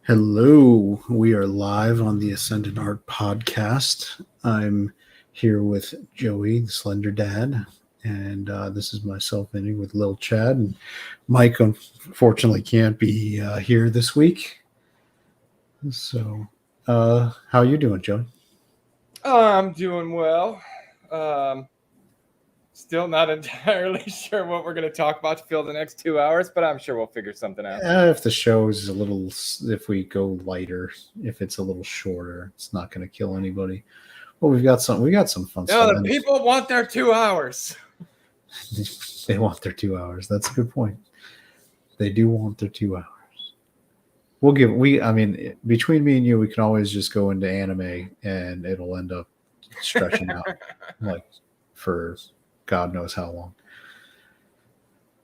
Hello, we are live on the Ascendant Art podcast. I'm here with Joey, the Slender Dad, and this is myself ending with Lil Chad. And Mike, unfortunately, can't be here this week. So, how you doing, Joey? I'm doing well. Um, Still not entirely sure what we're going to talk about to fill the next 2 hours, but I'm sure we'll figure something out. If the show is a little, if we go lighter, if it's a little shorter, it's not going to kill anybody. Well, we got some fun No, stuff. the people want their 2 hours. They want their 2 hours. That's a good point. They do want their 2 hours. I mean, between me and you, we can always just go into anime and it'll end up stretching out like for God knows how long.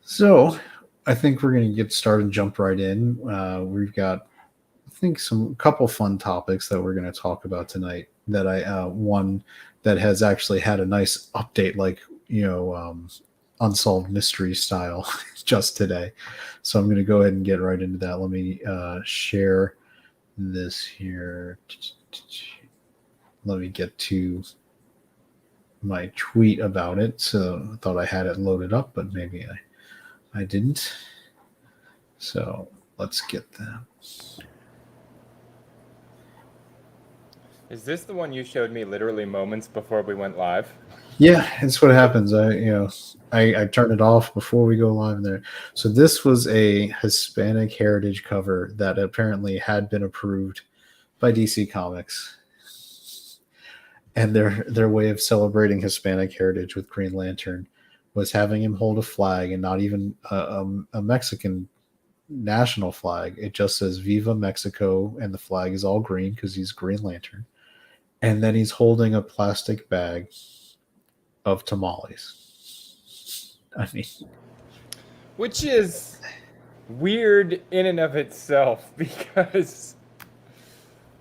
So I think we're going to get started and jump right in. We've got, I think, a couple fun topics that we're going to talk about tonight. One that has actually had a nice update, like, unsolved mystery style just today. So I'm going to go ahead and get right into that. Let me share this here. Let me get to my tweet about it. So I thought I had it loaded up, but maybe I didn't. So let's get that. Is this the one you showed me literally moments before we went live? Yeah, it's what happens. I turn it off before we go live there. So this was a Hispanic heritage cover that apparently had been approved by DC Comics. And their way of celebrating Hispanic heritage with Green Lantern was having him hold a flag, and not even a Mexican national flag. It just says Viva Mexico, and the flag is all green because he's Green Lantern. And then he's holding a plastic bag of tamales. I mean, which is weird in and of itself because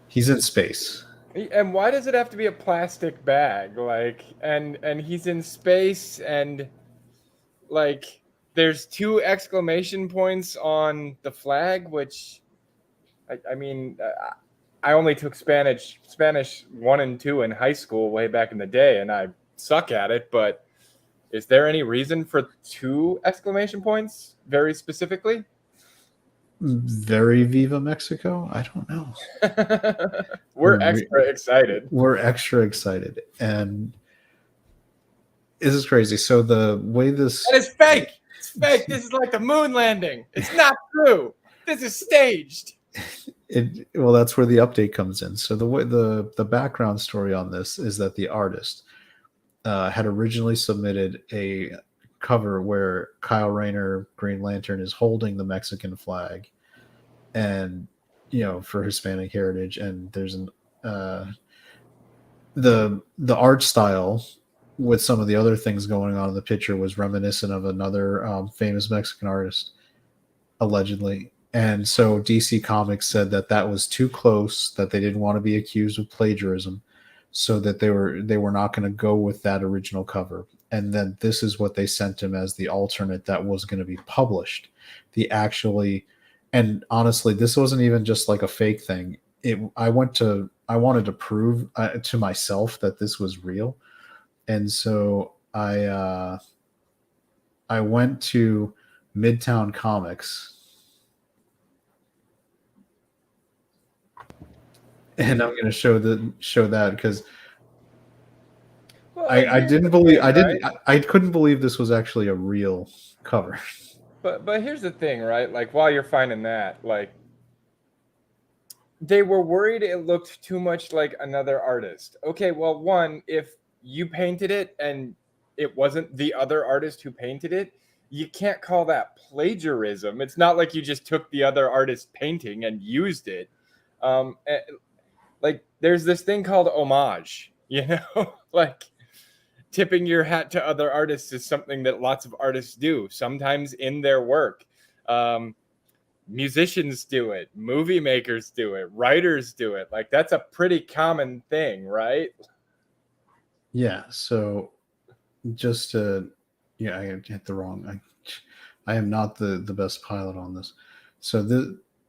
he's in space. And why does it have to be a plastic bag? Like, and he's in space, and like there's two exclamation points on the flag, which I mean, I only took Spanish 1 and 2 in high school way back in the day, and I suck at it. But is there any reason for two exclamation points very specifically? Very Viva Mexico? I don't know. We're extra excited. We're extra excited. And this is crazy. So the way this... And it's fake. It's fake. This is like the moon landing. It's not true. This is staged. Well, that's where the update comes in. So the background story on this is that the artist had originally submitted a cover where Kyle Rayner, Green Lantern, is holding the Mexican flag, and for Hispanic heritage. And there's the art style with some of the other things going on in the picture was reminiscent of another famous Mexican artist, allegedly. And so DC Comics said that was too close, that they didn't want to be accused of plagiarism, so that they were not going to go with that original cover. And then this is what they sent him as the alternate that was going to be published. And honestly, this wasn't even just like a fake thing. I wanted to prove to myself that this was real. And so I went to Midtown Comics, and I'm going to show that because I couldn't believe this was actually a real cover. But here's the thing, right? Like, while you're finding that, like, they were worried it looked too much like another artist. Okay, well, one, if you painted it and it wasn't the other artist who painted it, you can't call that plagiarism. It's not like you just took the other artist's painting and used it. Like, there's this thing called homage, like tipping your hat to other artists is something that lots of artists do, sometimes in their work. Musicians do it, movie makers do it, writers do it. Like, that's a pretty common thing, right? Yeah. So just to, I hit the wrong. I am not the best pilot on this. So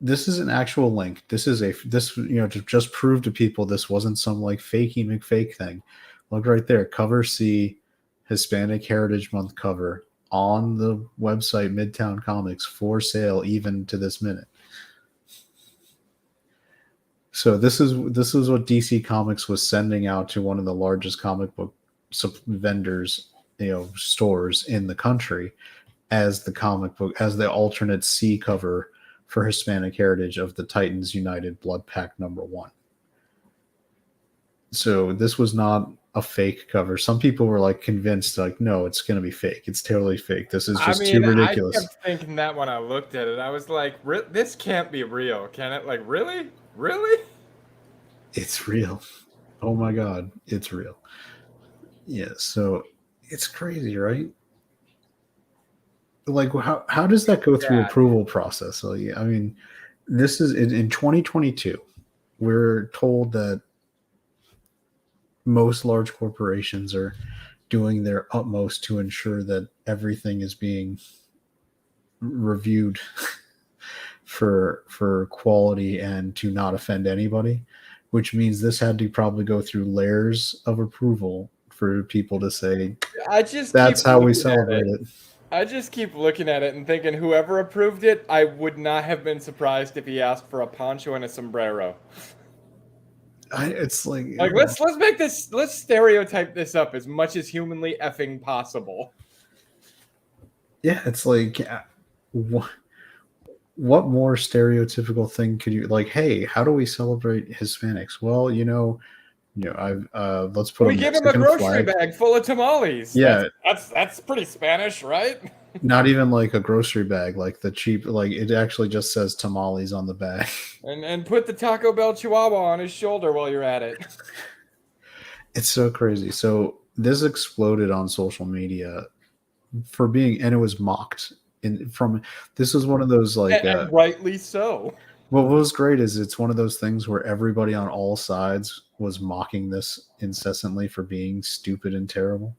This is an actual link. This is to just prove to people this wasn't some like fakey McFake thing. Look right there, cover C, Hispanic Heritage Month cover on the website Midtown Comics for sale even to this minute. So this is what DC Comics was sending out to one of the largest comic book vendors, stores in the country, as the alternate C cover for Hispanic Heritage of the Titans United Blood Pack #1. So this was not a fake cover. Some people were like convinced, like, no, it's going to be fake. It's totally fake. This is just too ridiculous. I kept thinking that when I looked at it. I was like, this can't be real, can it? Like, really? Really? It's real. Oh my God, it's real. Yeah, so it's crazy, right? Like, how does that go through approval process? So, yeah, I mean, this is in 2022. We're told that most large corporations are doing their utmost to ensure that everything is being reviewed for quality and to not offend anybody, which means this had to probably go through layers of approval for people to say, that's how we celebrate it. I just keep looking at it and thinking whoever approved it, I would not have been surprised if he asked for a poncho and a sombrero. It's like let's stereotype this up as much as humanly effing possible. Yeah, it's like what more stereotypical thing could you like? Hey, how do we celebrate Hispanics? Well, let's put. We give him a grocery bag full of tamales. Yeah, that's pretty Spanish, right? Not even like a grocery bag, like the cheap, like it actually just says tamales on the bag. And put the Taco Bell Chihuahua on his shoulder while you're at it. It's so crazy. So this exploded on social media and it was mocked. This was one of those like, and rightly so. What was great is it's one of those things where everybody on all sides was mocking this incessantly for being stupid and terrible.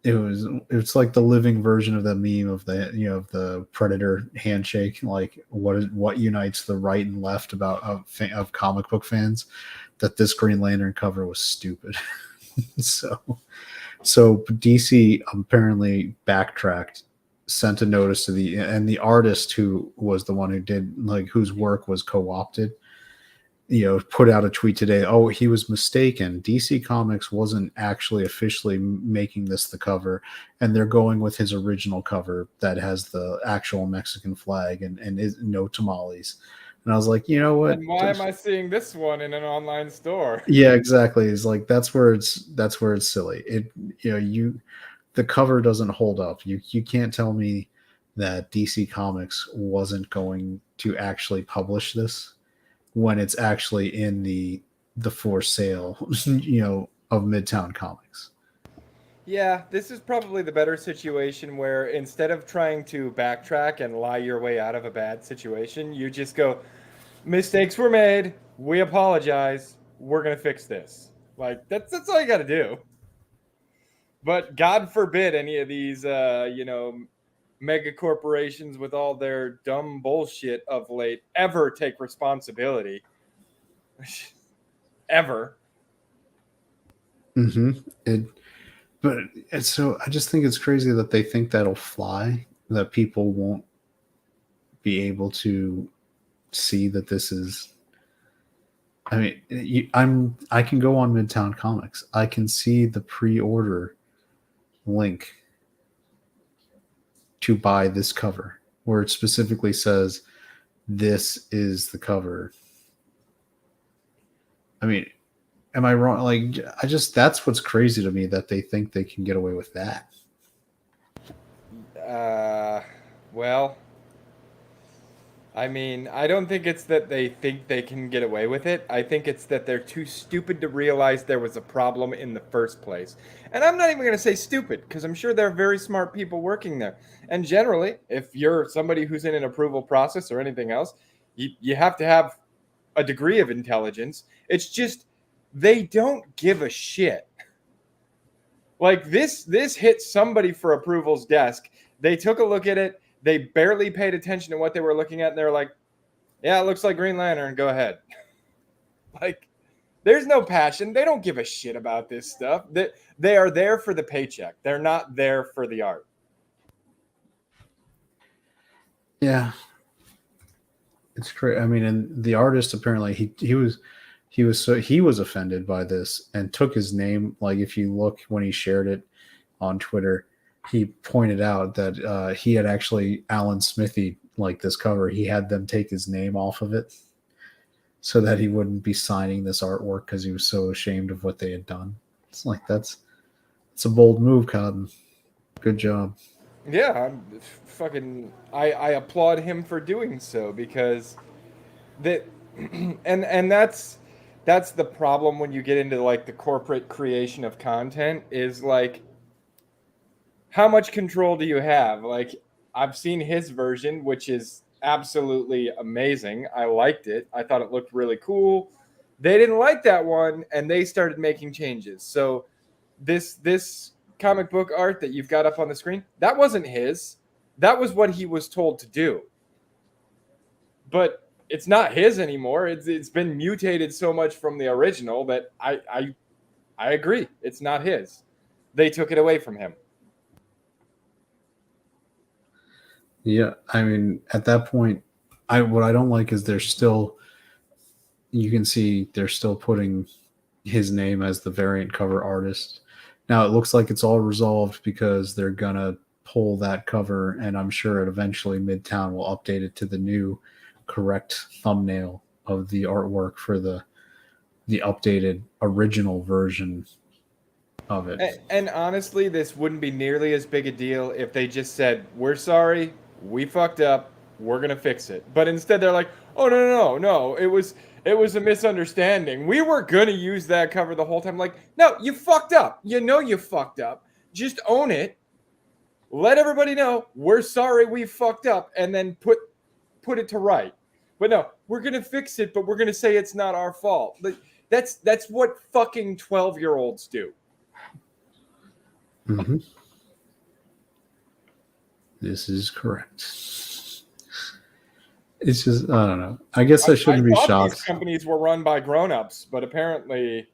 It's like the living version of the meme of the Predator handshake. Like what unites the right and left of comic book fans, that this Green Lantern cover was stupid. so DC apparently backtracked, sent a notice to the artist who was the one who did, like, whose work was co-opted, put out a tweet today. Oh, he was mistaken. DC Comics wasn't actually officially making this the cover, and they're going with his original cover that has the actual Mexican flag and is no tamales. And I was like, you know what? And why am I seeing this one in an online store? Yeah, exactly. It's like that's where it's silly. The cover doesn't hold up. You can't tell me that DC Comics wasn't going to actually publish this when it's actually in the for sale, of Midtown Comics. Yeah, this is probably the better situation where instead of trying to backtrack and lie your way out of a bad situation, you just go, mistakes were made. We apologize. We're going to fix this. Like, that's all you got to do. But God forbid any of these, mega corporations with all their dumb bullshit of late ever take responsibility. Ever. Mm-hmm. So I just think it's crazy that they think that'll fly, that people won't be able to see that this is. I mean, I can go on Midtown Comics. I can see the pre-order link to buy this cover, where it specifically says this is the cover. I mean, am I wrong? Like, that's what's crazy to me, that they think they can get away with that. Well, I mean, I don't think it's that they think they can get away with it. I think it's that they're too stupid to realize there was a problem in the first place. And I'm not even going to say stupid, because I'm sure there are very smart people working there. And generally, if you're somebody who's in an approval process or anything else, you have to have a degree of intelligence. It's just they don't give a shit. Like this hit somebody for approval's desk. They took a look at it. They barely paid attention to what they were looking at, and they're like, Yeah, it looks like Green Lantern. Go ahead. Like, there's no passion. They don't give a shit about this stuff. They are there for the paycheck. They're not there for the art. Yeah, it's crazy. I mean, and the artist apparently he was offended by this and took his name. Like if you look when he shared it on Twitter, he pointed out that he had actually Alan Smithy like this cover. He had them take his name off of it so that he wouldn't be signing this artwork because he was so ashamed of what they had done. It's like it's a bold move, Cotton. Good job. Yeah, I applaud him for doing so because that and that's the problem when you get into like the corporate creation of content is like how much control do you have? Like I've seen his version which is absolutely amazing. I liked it. I thought it looked really cool. They didn't like that one and they started making changes. So this comic book art that you've got up on the screen, that wasn't his. That was what he was told to do. But it's not his anymore. It's been mutated so much from the original that I agree. It's not his. They took it away from him. Yeah, I mean, at that point, what I don't like is they're still. You can see they're still putting his name as the variant cover artist. Now it looks like it's all resolved because they're gonna pull that cover, and I'm sure it eventually Midtown will update it to the new correct thumbnail of the artwork for the updated original version of it. And honestly, this wouldn't be nearly as big a deal if they just said, "We're sorry, we fucked up, we're gonna fix it." But instead, they're like, "Oh no, it was a misunderstanding. We were gonna use that cover the whole time." Like, no, you fucked up. You know you fucked up. Just own it. Let everybody know we're sorry we fucked up, and then put it to right. But no, we're gonna fix it, but we're gonna say it's not our fault. Like, that's what fucking 12-year-olds do. Mm-hmm. This is correct. It's just I don't know. I guess I I shouldn't be thought these shocked. companies were run by grown-ups, but apparently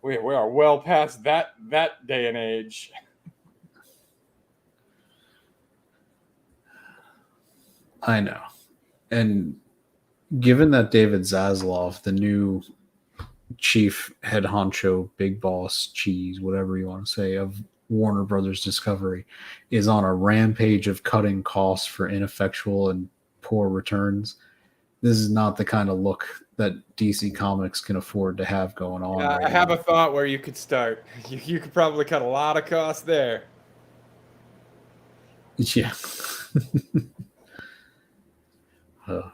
we are well past that day and age. I know. And given that David Zaslav, the new chief head honcho, big boss, cheese, whatever you want to say, of Warner Brothers Discovery, is on a rampage of cutting costs for ineffectual and poor returns, this is not the kind of look that DC Comics can afford to have going on I right have a now. thought where you could start. You could probably cut a lot of costs there. Yeah. uh,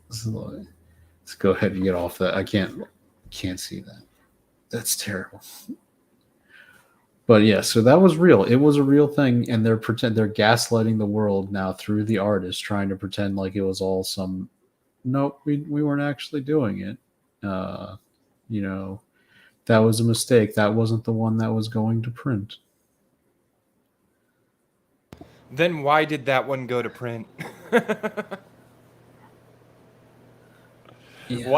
let's go ahead and get off that. I can't see that. That's terrible. But yeah, so that was real. It was a real thing, and they're gaslighting the world now through the artist, trying to pretend like it was all some. Nope, we weren't actually doing it. Uh, you know, that was a mistake. That wasn't the one that was going to print. Then why did that one go to print? Yeah,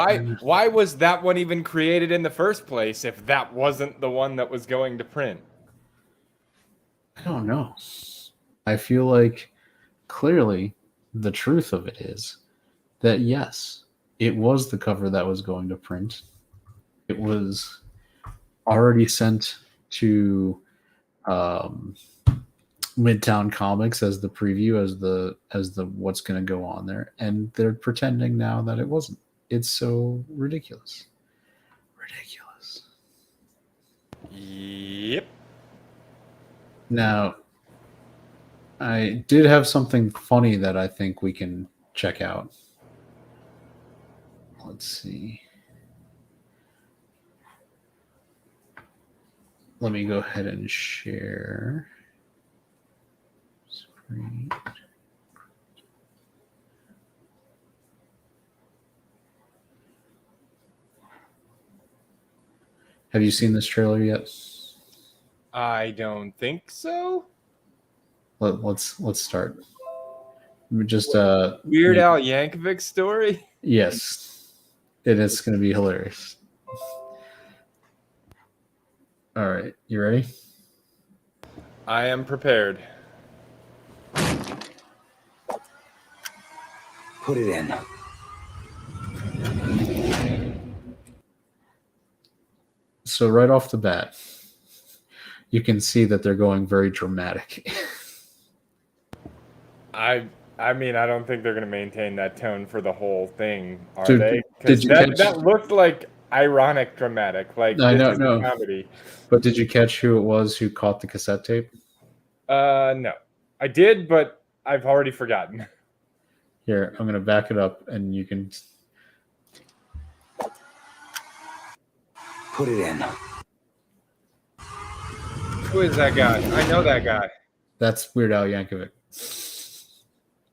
why was that one even created in the first place if that wasn't the one that was going to print? I don't know. I feel like clearly the truth of it is that yes, it was the cover that was going to print. It was already sent to um, Midtown Comics as the preview, as the what's going to go on there, and they're pretending now that it wasn't. It's so ridiculous, ridiculous. Yep. Now, I did have something funny that I think we can check out. Let's see. Let me go ahead and share screen. Have you seen this trailer yet? I don't think so. Let's start. Just Weird Al Yankovic story. yes, it is going to be hilarious. All right, you ready? I am prepared. Put it in. So right off the bat, you can see that they're going very dramatic. I mean, I don't think they're going to maintain that tone for the whole thing, are Dude, they? did Because you that, catch- that looked like ironic dramatic. Like, I this know, is no. a comedy. But did you catch who it was who caught the cassette tape? No. I did, but I've already forgotten. Here, I'm going to back it up, and you can... Put it in. Who is that guy? I know that guy. That's Weird Al Yankovic.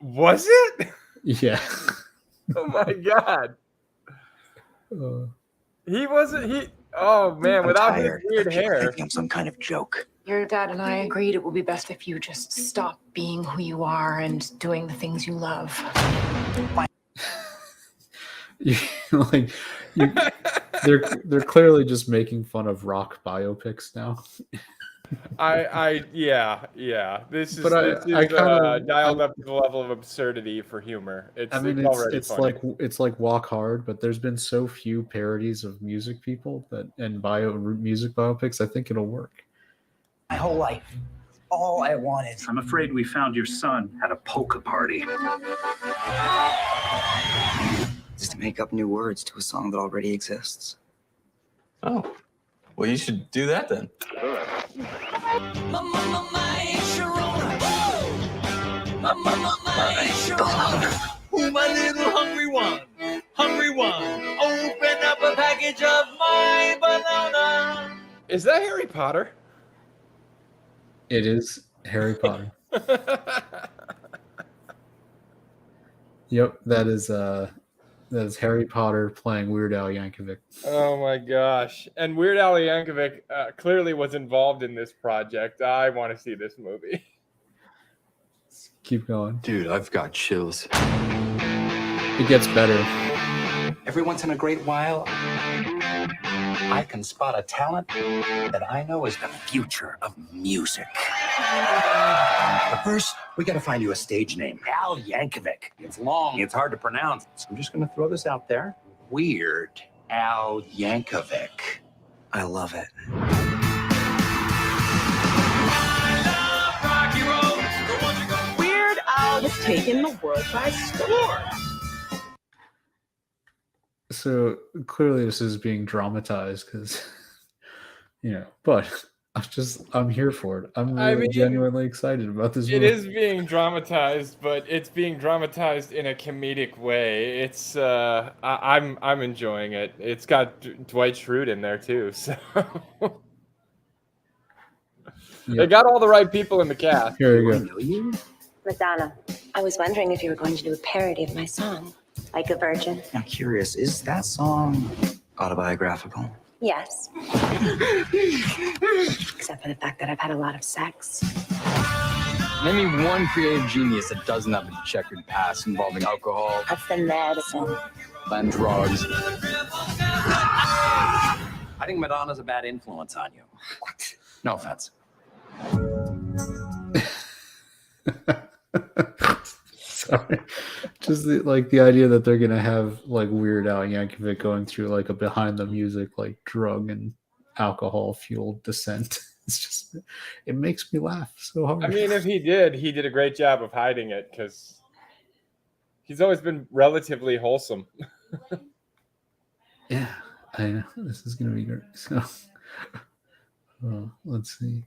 Was it? Yeah. Oh my god. He wasn't. Oh man, I'm without his tired weird of people hair. thinking I'm some kind of joke. Your dad and I agreed it will be best if you just stop being who you are and doing the things you love. They're clearly just making fun of rock biopics now. Yeah. This is dialed up to the level of absurdity for humor. It's already funny. It's like Walk Hard, but there's been so few parodies of music people and music biopics. I think it'll work. My whole life, all I wanted. I'm afraid we found your son at a polka party. Is to make up new words to a song that already exists. Oh, well, you should do that then. Oh, my little hungry one, open up a package of my banana. Is that Harry Potter? It is Harry Potter. Yep, that is Harry Potter playing Weird Al Yankovic. Oh my gosh. And Weird Al Yankovic clearly was involved in this project. I want to see this movie. Keep going. Dude, I've got chills. It gets better. Every once in a great while, I can spot a talent that I know is the future of music. But first, we gotta find you a stage name. Al Yankovic. It's long, it's hard to pronounce. So I'm just gonna throw this out there. Weird Al Yankovic. I love it. Weird Al has taken the world by storm. So clearly this is being dramatized because, but I'm here for it. I'm really genuinely excited about this movie. It is being dramatized, but it's being dramatized in a comedic way. It's I'm enjoying it. It's got Dwight Schrute in there too, so They got all the right people in the cast. Here you I go. know you. Madonna, I was wondering if you were going to do a parody of my song, Like a Virgin. I'm curious, is that song autobiographical? Yes. Except for the fact that I've had a lot of sex. Name me one creative genius that doesn't have a checkered past involving alcohol That's the medicine. and drugs. I think Madonna's a bad influence on you. What? No offense. Sorry. Just the idea that they're gonna have like Weird Al Yankovic going through like a behind the music like drug and alcohol fueled descent. It's just it makes me laugh so hard. I mean, if he did a great job of hiding it because he's always been relatively wholesome. Yeah, I know this is gonna be great. So let's see.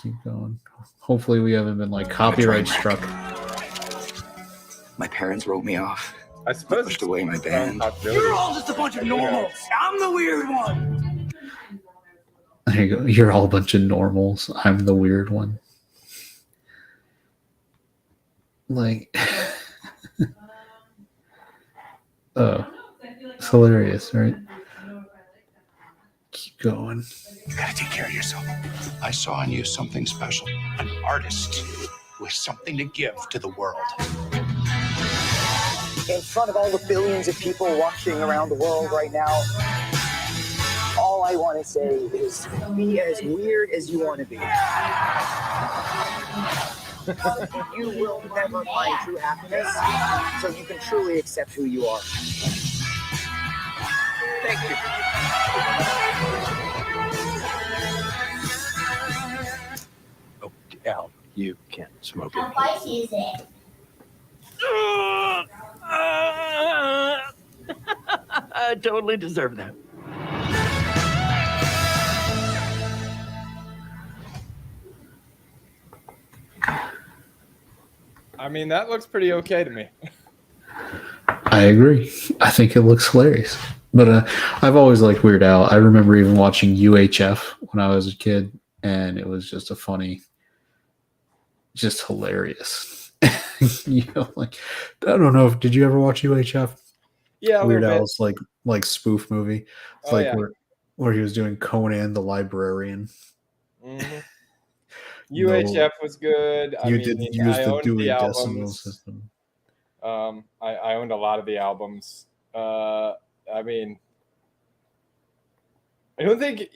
Keep going. Hopefully we haven't been like copyright struck. My parents wrote me off. I suppose Pushed away my band. You're all just a bunch of normals. I'm the weird one. There you go. You're all a bunch of normals. I'm the weird one. Like, it's hilarious, right? Keep going. You gotta take care of yourself. I saw in you something special. An artist with something to give to the world. in front of all the billions of people watching around the world right now, all I want to say is be as weird as you want to be. You will never find true happiness, so you can truly accept who you are. Thank you. Oh, Al, you can't smoke it. How spicy is it? I totally deserve that. I mean, that looks pretty okay to me. I agree. I think it looks hilarious. But I've always liked Weird Al. I remember even watching UHF when I was a kid, and it was just just hilarious. Like, I don't know if did you ever watch UHF? Yeah, Weird Al's like spoof movie. It's yeah. where he was doing Conan the Librarian. Mm-hmm. UHF was good. I didn't use the Dewey Decimal System. I owned a lot of the albums. I mean, I don't think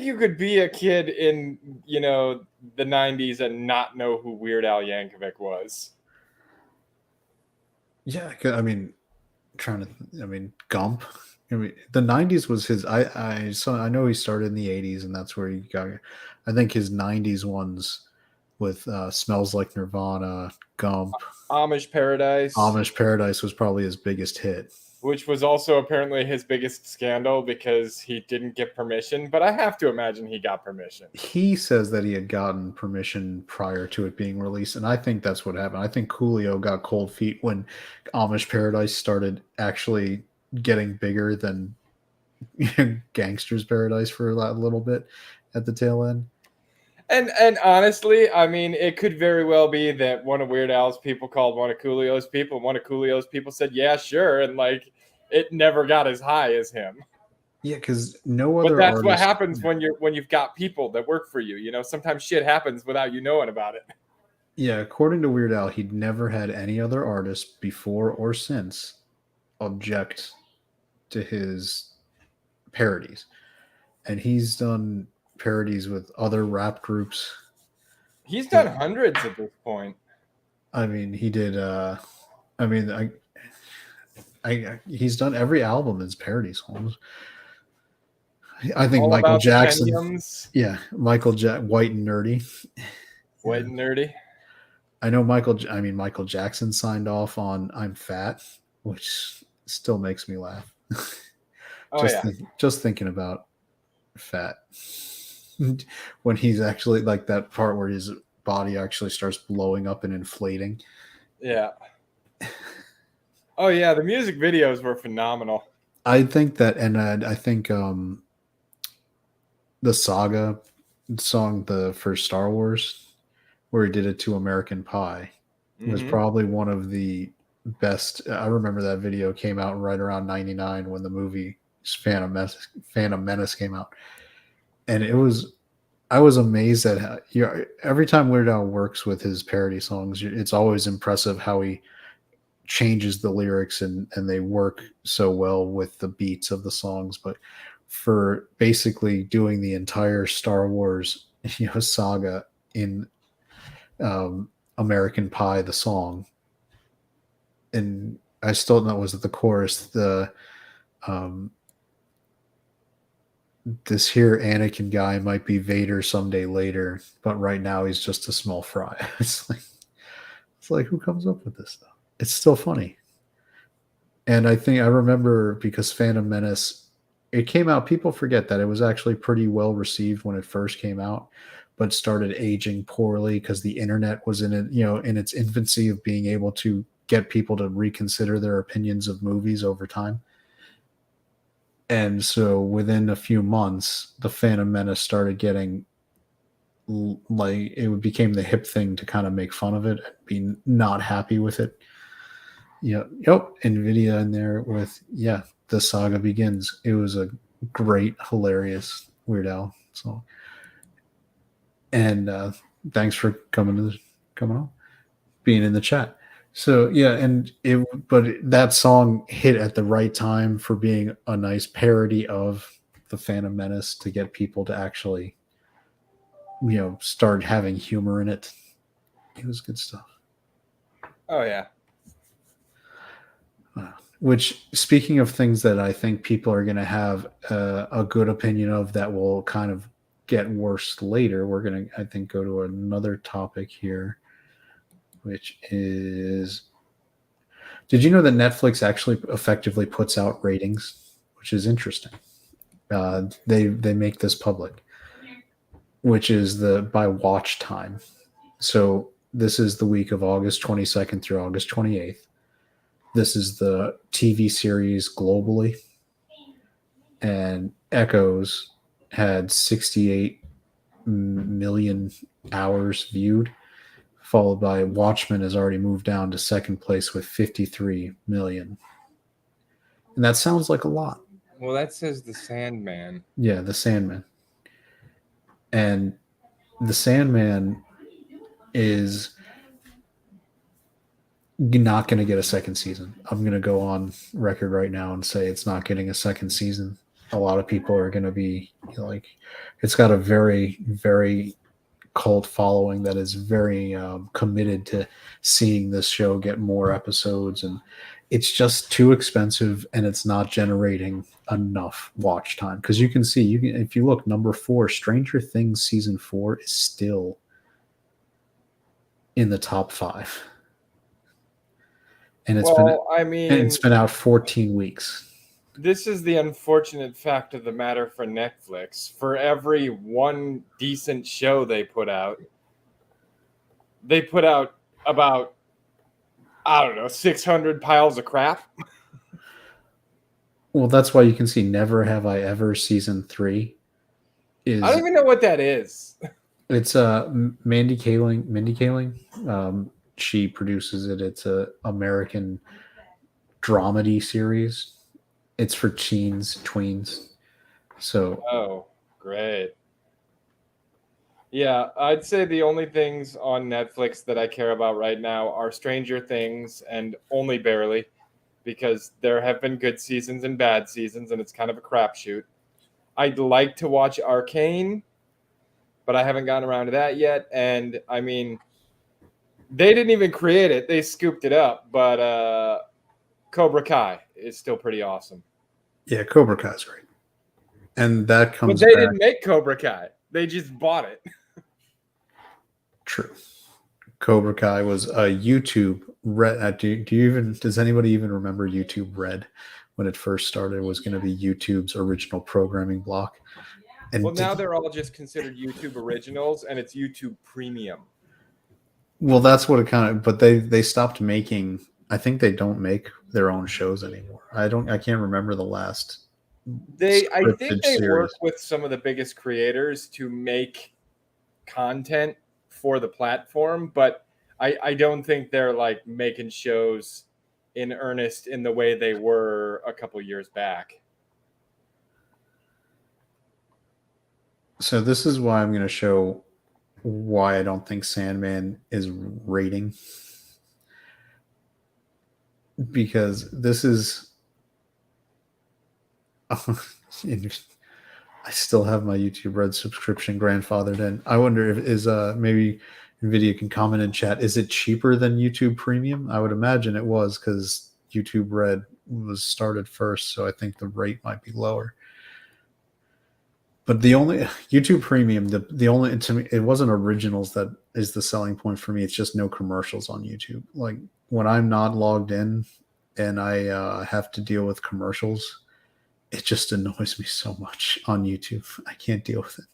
you could be a kid in the 90s and not know who Weird Al Yankovic was. Yeah, I mean, Gump. I mean, the 90s was his. I know he started in the 80s, and that's where he got. I think his 90s ones with Smells Like Nirvana, Gump, Amish Paradise. Amish Paradise was probably his biggest hit, which was also apparently his biggest scandal because he didn't get permission. But I have to imagine he got permission. He says that he had gotten permission prior to it being released, and I think that's what happened. I think Coolio got cold feet when Amish Paradise started actually getting bigger than Gangster's Paradise for a little bit at the tail end. And honestly, I mean, it could very well be that one of Weird Al's people called one of Coolio's people, and one of Coolio's people said, "Yeah, sure," and like it never got as high as him. Yeah, because no other. But that's what happens when you've got people that work for you. Sometimes shit happens without you knowing about it. Yeah, according to Weird Al, he'd never had any other artist before or since object to his parodies, and he's done parodies with other rap groups. He's done hundreds at this point. I mean, he did. He's done every album as parody songs. I think Michael Jackson. Yeah, White and Nerdy. White and Nerdy. I know Michael Jackson signed off on "I'm Fat," which still makes me laugh. Just thinking about fat. When he's actually like that part where his body actually starts blowing up and inflating. Yeah. Oh yeah, the music videos were phenomenal. I think that, and I think the Saga song, the first Star Wars, where he did it to American Pie, was probably one of the best. I remember that video came out right around 99 when the movie Phantom Menace came out. And I was amazed at how every time Weird Al works with his parody songs, it's always impressive how he changes the lyrics and they work so well with the beats of the songs. But for basically doing the entire Star Wars saga in American Pie, the song, and I still don't know, was it the chorus, this here Anakin guy might be Vader someday later, but right now he's just a small fry. It's like who comes up with this stuff? It's still funny. And I remember because Phantom Menace, it came out, people forget that it was actually pretty well received when it first came out, but started aging poorly because the internet was in its infancy of being able to get people to reconsider their opinions of movies over time. And so within a few months, the Phantom Menace started getting it became the hip thing to kind of make fun of it and be not happy with it. NVIDIA in there with, the saga begins. It was a great, hilarious Weird Al song. And thanks for coming on, being in the chat. So yeah, and but that song hit at the right time for being a nice parody of the Phantom Menace to get people to actually, start having humor in it. It was good stuff. Oh yeah. Which, speaking of things that I think people are going to have a good opinion of that will kind of get worse later, we're going to, I think, go to another topic here, which is, did you know that Netflix actually effectively puts out ratings, which is interesting. They make this public, which is by watch time. So this is the week of August 22nd through August 28th. This is the TV series globally. And Echoes had 68 million hours viewed, followed by Watchmen has already moved down to second place with 53 million. And that sounds like a lot. Well, that says the Sandman. Yeah, the Sandman. And the Sandman is not going to get a second season. I'm going to go on record right now and say it's not getting a second season. A lot of people are going to be like, it's got a very, very cult following that is very committed to seeing this show get more episodes, and it's just too expensive and it's not generating enough watch time. Because you can see, if you look, number 4, Stranger Things season 4 is still in the top 5. And it's been out 14 weeks. This is the unfortunate fact of the matter for Netflix. For every one decent show they put out about, I don't know, 600 piles of crap. Well, that's why you can see Never Have I Ever season 3 is. I don't even know what that is. It's Mindy Kaling. She produces it. It's a American dramedy series. It's for tweens. So. Oh, great. Yeah, I'd say the only things on Netflix that I care about right now are Stranger Things, and only barely, because there have been good seasons and bad seasons, and it's kind of a crapshoot. I'd like to watch Arcane, but I haven't gotten around to that yet. And I mean, they didn't even create it; they scooped it up. But Cobra Kai is still pretty awesome. Yeah, Cobra Kai's great, and that comes. But they didn't make Cobra Kai; they just bought it. True. Cobra Kai was a YouTube Red. Does anybody even remember YouTube Red when it first started? It was going to be YouTube's original programming block. And well, now they're all just considered YouTube originals, and it's YouTube Premium. Well, that's what it kind of. But they stopped making. I think they don't make their own shows anymore. I can't remember the last. I think they series. work with some of the biggest creators to make content for the platform, but I don't think they're like making shows in earnest in the way they were a couple years back. So this is why I'm going to show why I don't think Sandman is rating. Because this is... I still have my YouTube Red subscription grandfathered in. I wonder if maybe NVIDIA can comment in chat. Is it cheaper than YouTube Premium? I would imagine it was, because YouTube Red was started first, so I think the rate might be lower. But the only YouTube Premium, the only, to me, it wasn't originals that is the selling point for me. It's just no commercials on YouTube. Like when I'm not logged in and I have to deal with commercials, it just annoys me so much on YouTube. I can't deal with it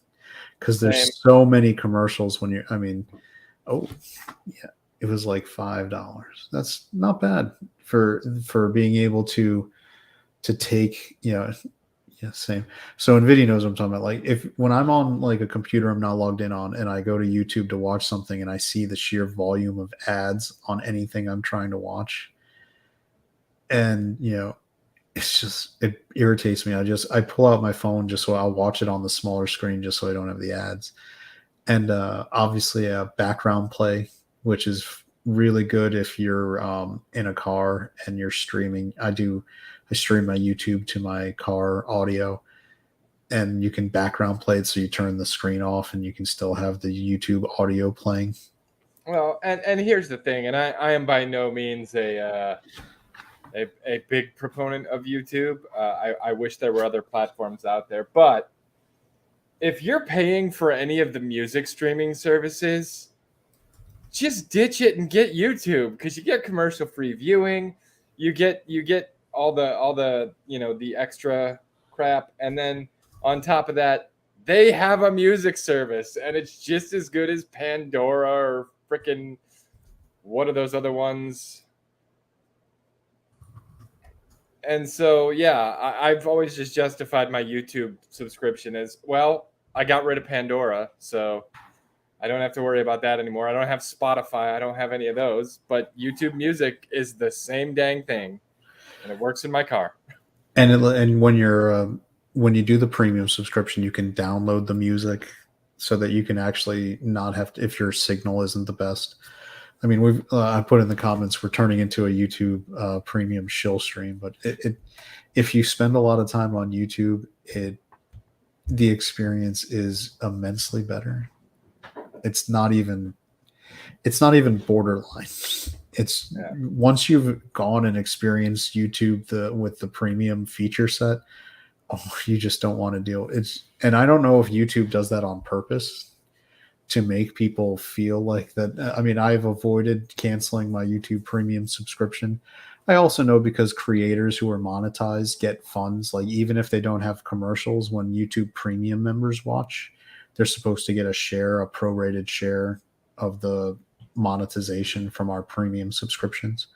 because there's so many commercials when it was like $5. That's not bad for being able to take, same. So NVIDIA knows what I'm talking about. Like when I'm on like a computer I'm not logged in on and I go to YouTube to watch something and I see the sheer volume of ads on anything I'm trying to watch, and it irritates me. I pull out my phone just so I'll watch it on the smaller screen just so I don't have the ads. And obviously background play, which is really good if you're in a car and you're streaming. I stream my YouTube to my car audio, and you can background play it, so you turn the screen off and you can still have the YouTube audio playing. Well, and here's the thing, and I am by no means a big proponent of YouTube. I wish there were other platforms out there, but if you're paying for any of the music streaming services, just ditch it and get YouTube, because you get commercial free viewing, you get all the the extra crap, and then on top of that, they have a music service, and it's just as good as Pandora or freaking what are those other ones? And so, yeah, I've always just justified my YouTube subscription as, well, I got rid of Pandora, so I don't have to worry about that anymore. I don't have Spotify. I don't have any of those. But YouTube Music is the same dang thing, and it works in my car. And when you do the premium subscription, you can download the music so that you can actually not have to, if your signal isn't the best. I mean, I put in the comments, we're turning into a YouTube premium shill stream, but if you spend a lot of time on YouTube, the experience is immensely better. It's not even borderline. It's once you've gone and experienced YouTube with the premium feature set, you just don't want to deal. And I don't know if YouTube does that on purpose to make people feel like that. I mean, I've avoided canceling my YouTube premium subscription. I also know because creators who are monetized get funds, like even if they don't have commercials, when YouTube premium members watch, they're supposed to get a prorated share of the monetization from our premium subscriptions.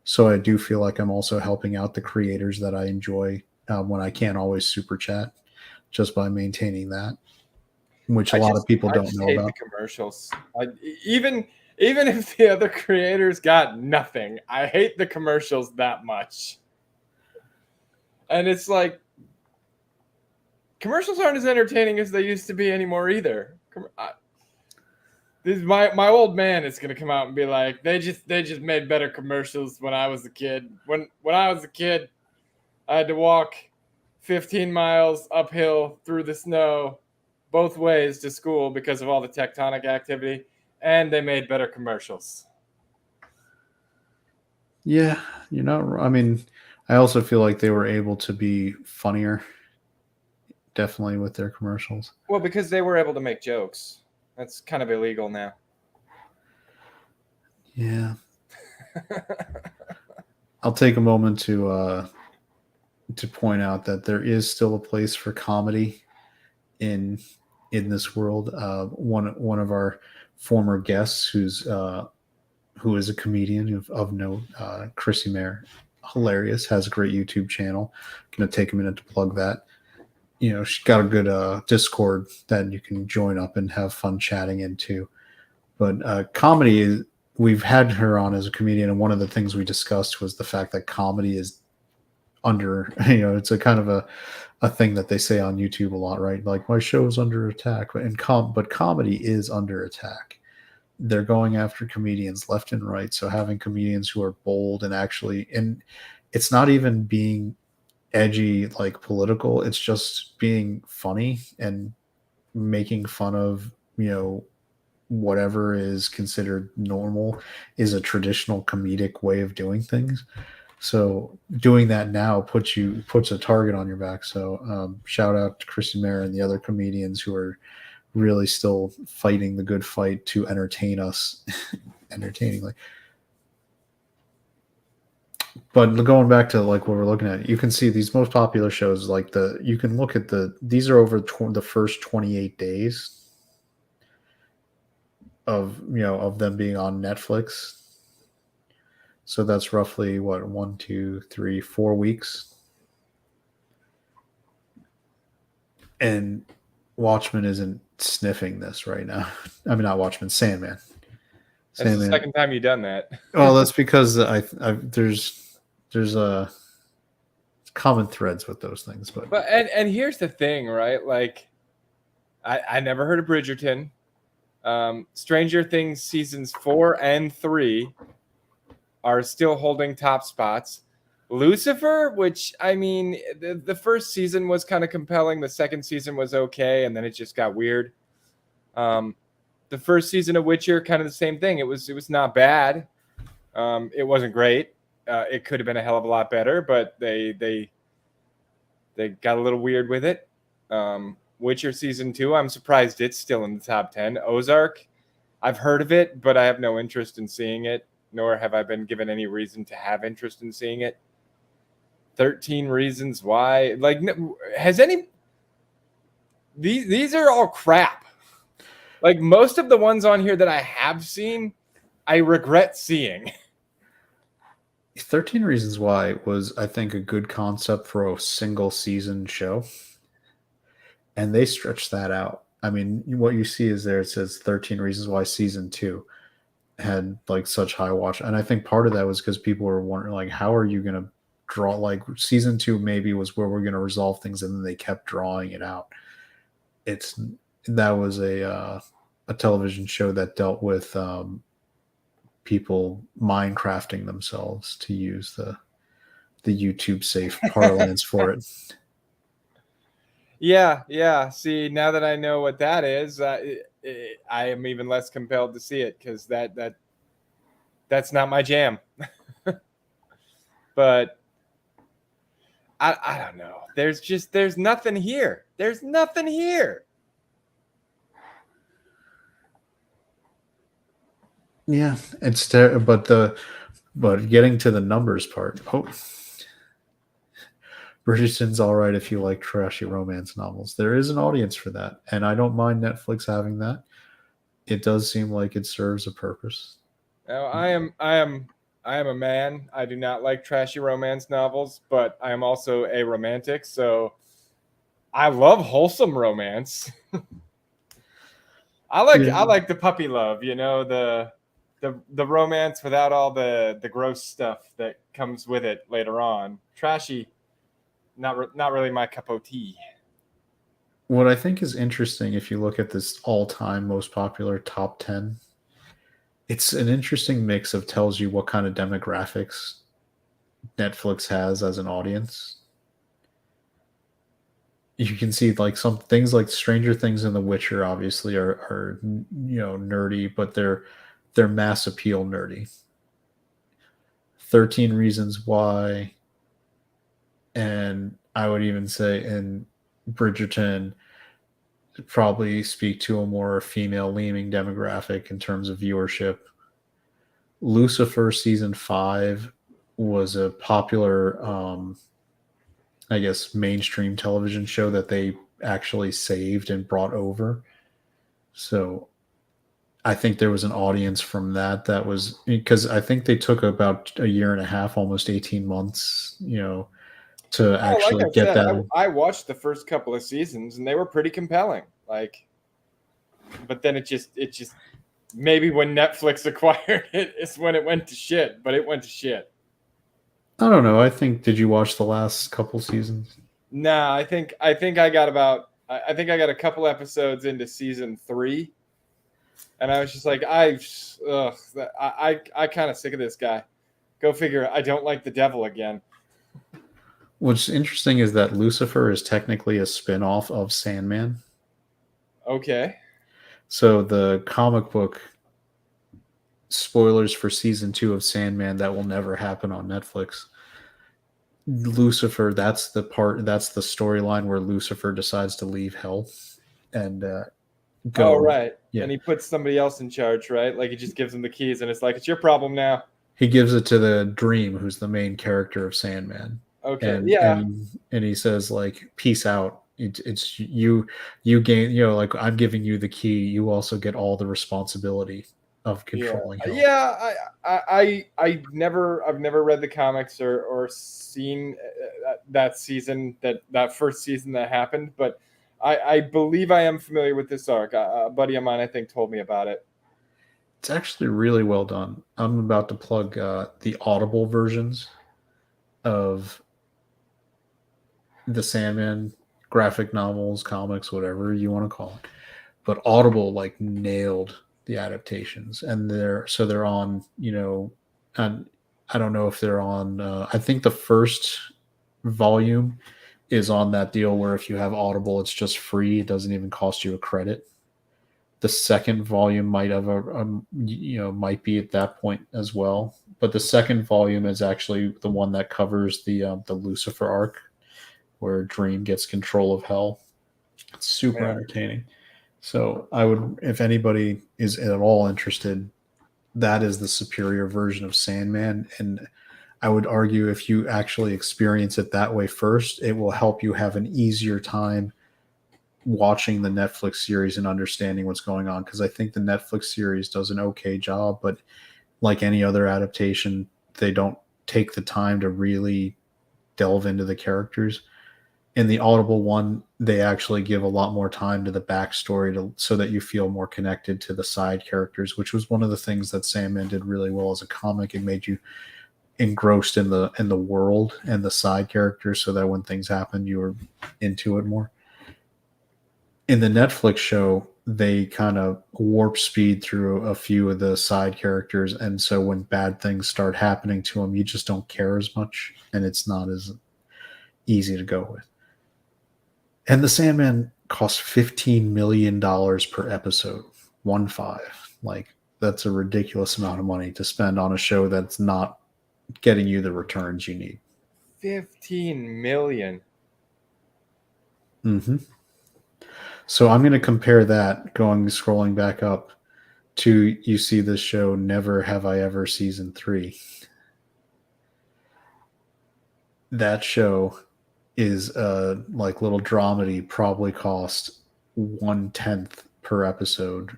So I do feel like I'm also helping out the creators that I enjoy when I can't always super chat, just by maintaining that, which a lot of people don't know about. The commercials. Even if the other creators got nothing, I hate the commercials that much. And it's like, commercials aren't as entertaining as they used to be anymore either. My old man is gonna come out and be like, they just made better commercials when I was a kid. When I was a kid, I had to walk 15 miles uphill through the snow both ways to school because of all the tectonic activity, and they made better commercials. Yeah, you're not. I mean, I also feel like they were able to be funnier, definitely, with their commercials. Well, because they were able to make jokes. That's kind of illegal now. Yeah. I'll take a moment to point out that there is still a place for comedy in this world. One of our former guests, who is a comedian of note, Chrissy Mayer, hilarious, has a great YouTube channel. Going to take a minute to plug that. You know, she's got a good Discord that you can join up and have fun chatting into. But comedy is, we've had her on as a comedian, and one of the things we discussed was the fact that comedy is under, it's a kind of a thing that they say on YouTube a lot, right? Like, my show's under attack, but comedy is under attack. They're going after comedians left and right. So having comedians who are bold and it's not even being edgy, like political, it's just being funny and making fun of, whatever is considered normal is a traditional comedic way of doing things. So doing that now puts a target on your back. So shout out to Chrissy Mayer and the other comedians who are really still fighting the good fight to entertain us entertainingly. But going back to like what we're looking at, you can see these most popular shows, like you can look at these are over the first 28 days of them being on Netflix. So that's roughly what, 1, 2, 3, 4 weeks. And Watchmen isn't sniffing this right now. I mean, not Watchmen, Sandman. That's the second time you've done that. Well, that's because there's common threads with those things. But here's the thing, right? Like, I never heard of Bridgerton. Stranger Things seasons 4 and 3 are still holding top spots. Lucifer, which I mean, the first season was kind of compelling. The second season was okay, and then it just got weird. The first season of Witcher, kind of the same thing. It was not bad. It wasn't great. It could have been a hell of a lot better, but they got a little weird with it. Witcher season 2, I'm surprised it's still in the top 10. Ozark, I've heard of it, but I have no interest in seeing it, nor have I been given any reason to have interest in seeing it. 13 Reasons Why. Like, has any... These are all crap. Like, most of the ones on here that I have seen, I regret seeing. 13 Reasons Why was, I think, a good concept for a single season show. And they stretched that out. I mean, what you see is there, it says 13 Reasons Why season 2 had like such high watch. And I think part of that was because people were wondering, like, how are you going to draw? Like, season 2 maybe was where we're going to resolve things, and then they kept drawing it out. That was a television show that dealt with people Minecrafting themselves, to use the YouTube safe parlance for it. Yeah. See, now that I know what that is, I am even less compelled to see it, because that's not my jam. But I don't know. There's nothing here. There's nothing here. Yeah, it's but getting to the numbers part. Oh, Bridgerton's all right if you like trashy romance novels. There is an audience for that, and I don't mind Netflix having that. It does seem like it serves a purpose. Now, I am a man. I do not like trashy romance novels, but I am also a romantic, so I love wholesome romance. I like the puppy love, the romance without all the gross stuff that comes with it later on. Trashy, not really my cup of tea. What I think is interesting, if you look at this all-time most popular top 10, it's an interesting mix of tells you what kind of demographics Netflix has as an audience. You can see like some things like Stranger Things and The Witcher obviously are nerdy, but they're mass appeal nerdy. 13 Reasons Why, and I would even say in Bridgerton probably speak to a more female leaning demographic in terms of viewership. Lucifer season 5 was a popular I guess mainstream television show that they actually saved and brought over. So I think there was an audience from that was, because I think they took about a year and a half, almost 18 months, to actually like I get said, that. I watched the first couple of seasons and they were pretty compelling. Like, but then it just maybe when Netflix acquired it is when it went to shit. But it went to shit. I don't know. Did you watch the last couple seasons? Nah, I think I got a couple episodes into season 3, and I was just like, I kind of sick of this guy. Go figure. I don't like the devil again. What's interesting is that Lucifer is technically a spin-off of Sandman. Okay. So the comic book, spoilers for season 2 of Sandman, that will never happen on Netflix. Lucifer, that's the storyline where Lucifer decides to leave hell and go. Oh, right. Yeah. And he puts somebody else in charge, right? Like he just gives him the keys and it's like, it's your problem now. He gives it to the Dream, who's the main character of Sandman. Okay. And he says, like, peace out. It's you gain, like, I'm giving you the key. You also get all the responsibility of controlling hell. Yeah, I've never read the comics or seen that season, that first season that happened, but I believe I am familiar with this arc. A buddy of mine, I think, told me about it. It's actually really well done. I'm about to plug the Audible versions of the Sandman graphic novels, comics, whatever you want to call it. but Audible like nailed the adaptations, and they're on, and I don't know if they're on. I think the first volume is on that deal where if you have Audible, it's just free. It doesn't even cost you a credit. The second volume might have might be at that point as well, but the second volume is actually the one that covers the Lucifer arc, where Dream gets control of hell. It's super entertaining. So I would, if anybody is at all interested, that is the superior version of Sandman. And I would argue if you actually experience it that way first, it will help you have an easier time watching the Netflix series and understanding what's going on. Because I think the Netflix series does an okay job, but like any other adaptation, they don't take the time to really delve into the characters. In the Audible one, they actually give a lot more time to the backstory so that you feel more connected to the side characters, which was one of the things that Sandman did really well as a comic. It made you engrossed in the world and the side characters, so that when things happened, you were into it more. In the Netflix show, they kind of warp speed through a few of the side characters, and so when bad things start happening to them, you just don't care as much, and it's not as easy to go with. And the Sandman costs $15 million per episode. 1-5. Like, that's a ridiculous amount of money to spend on a show that's not getting you the returns you need. 15 million. Mm-hmm. So I'm going to compare that, scrolling back up, to you see this show, Never Have I Ever Season 3. That show is like little dramedy, probably cost 1/10 per episode,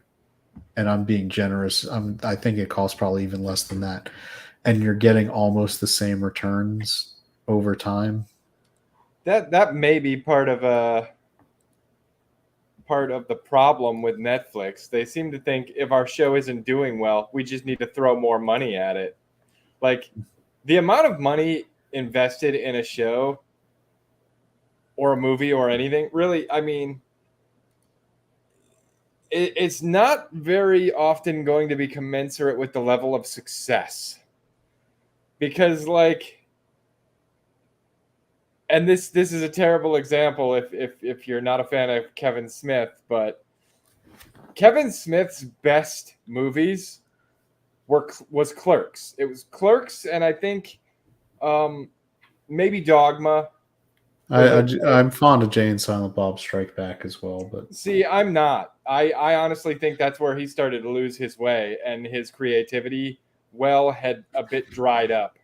and I'm being generous. I think it costs probably even less than that, and you're getting almost the same returns over time. That may be part of the problem with Netflix. They seem to think if our show isn't doing well, we just need to throw more money at it. Like, the amount of money invested in a show or a movie or anything, really, I mean, it's not very often going to be commensurate with the level of success. Because, like, and this is a terrible example if you're not a fan of Kevin Smith, but Kevin Smith's best movies was Clerks. It was Clerks, and I think maybe Dogma. I'm fond of Jay and Silent Bob Strike Back as well, but see, I'm not. I honestly think that's where he started to lose his way, and his creativity had a bit dried up.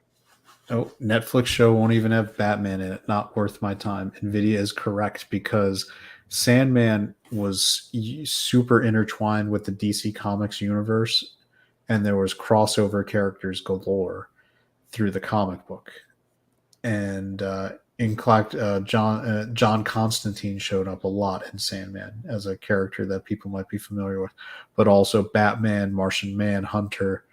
Oh, Netflix show won't even have Batman in it. Not worth my time. Nvidia is correct, because Sandman was super intertwined with the DC Comics universe, and there was crossover characters galore through the comic book. And John Constantine showed up a lot in Sandman as a character that people might be familiar with, but also Batman, Martian Manhunter,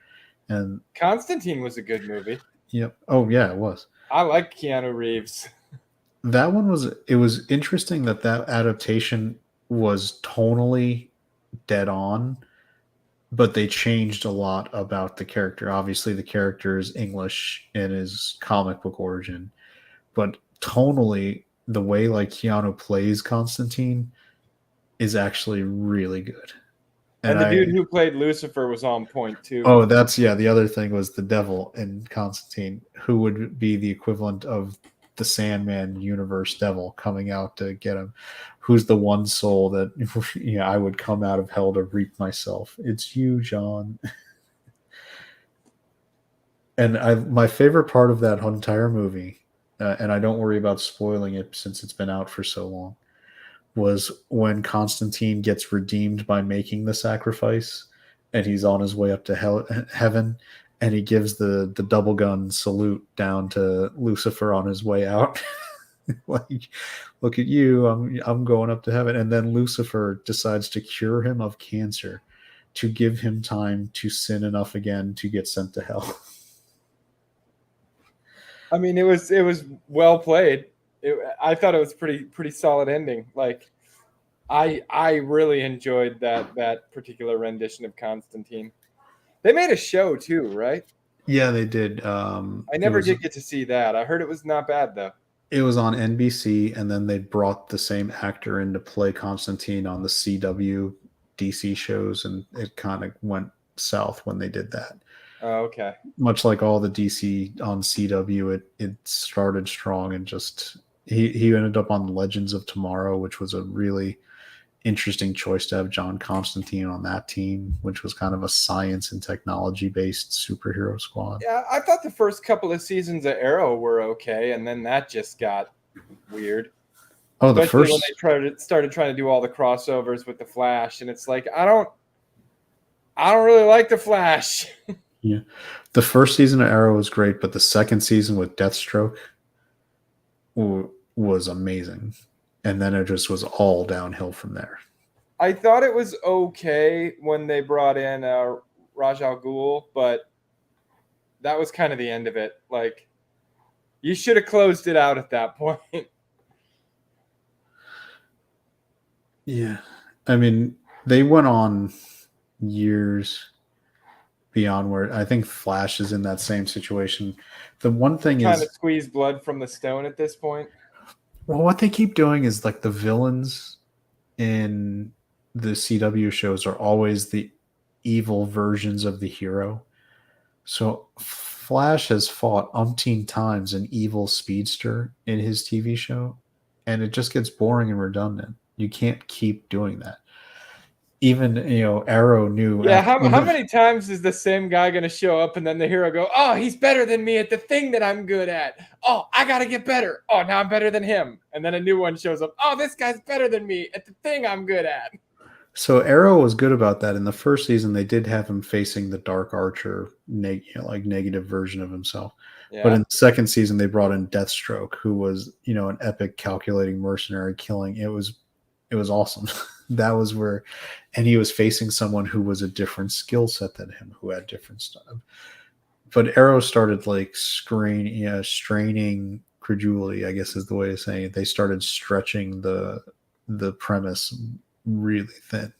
and Constantine was a good movie. Yep. Oh yeah, it was. I like Keanu Reeves. That one was interesting that adaptation was tonally dead on, but they changed a lot about the character. Obviously, the character is English in his comic book origin, but tonally, the way like Keanu plays Constantine is actually really good. And the dude who played Lucifer was on point too. Oh, the other thing was the devil in Constantine, who would be the equivalent of the Sandman universe devil coming out to get him. Who's the one soul that I would come out of hell to reap myself. It's you, John. And my favorite part of that entire movie, and I don't worry about spoiling it since it's been out for so long, was when Constantine gets redeemed by making the sacrifice, and he's on his way up to heaven, and he gives the double gun salute down to Lucifer on his way out. Like, look at you, I'm going up to heaven. And then Lucifer decides to cure him of cancer to give him time to sin enough again to get sent to hell. I mean, it was well played. I thought it was pretty solid ending. Like, I really enjoyed that particular rendition of Constantine. They made a show too, right? Yeah, they did. I never did get to see that. I heard it was not bad though. It was on NBC, and then they brought the same actor in to play Constantine on the CW DC shows, and it kind of went south when they did that. Oh, okay. Much like all the DC on CW, it started strong and just he ended up on Legends of Tomorrow, which was a really interesting choice to have John Constantine on that team, which was kind of a science and technology based superhero squad. Yeah, I thought the first couple of seasons of Arrow were okay, and then that just got weird. Oh, the Especially first when they started trying to do all the crossovers with the Flash, and it's like I don't really like the Flash. Yeah, the first season of Arrow was great, but the second season with Deathstroke was amazing, and then it just was all downhill from there. I thought it was okay when they brought in Raj Al Ghul, but that was kind of the end of it. Like, you should have closed it out at that point. Yeah, I mean, they went on years beyond where I think Flash is in that same situation. The one thing Trying is to squeeze blood from the stone at this point. well, what they keep doing is like the villains in the CW shows are always the evil versions of the hero. So Flash has fought umpteen times an evil speedster in his TV show, and it just gets boring and redundant. You can't keep doing that. Even Arrow knew. Yeah, how many times is the same guy going to show up and then the hero go, oh, he's better than me at the thing that I'm good at. Oh, I got to get better. Oh, now I'm better than him. And then a new one shows up. Oh, this guy's better than me at the thing I'm good at. So Arrow was good about that. In the first season, they did have him facing the Dark Archer, negative version of himself. Yeah. But in the second season, they brought in Deathstroke, who was an epic calculating mercenary killing. It was awesome. That was where, and he was facing someone who was a different skill set than him, who had different stuff. But Arrow started like straining credulity, I guess is the way of saying it. They started stretching the premise really thin,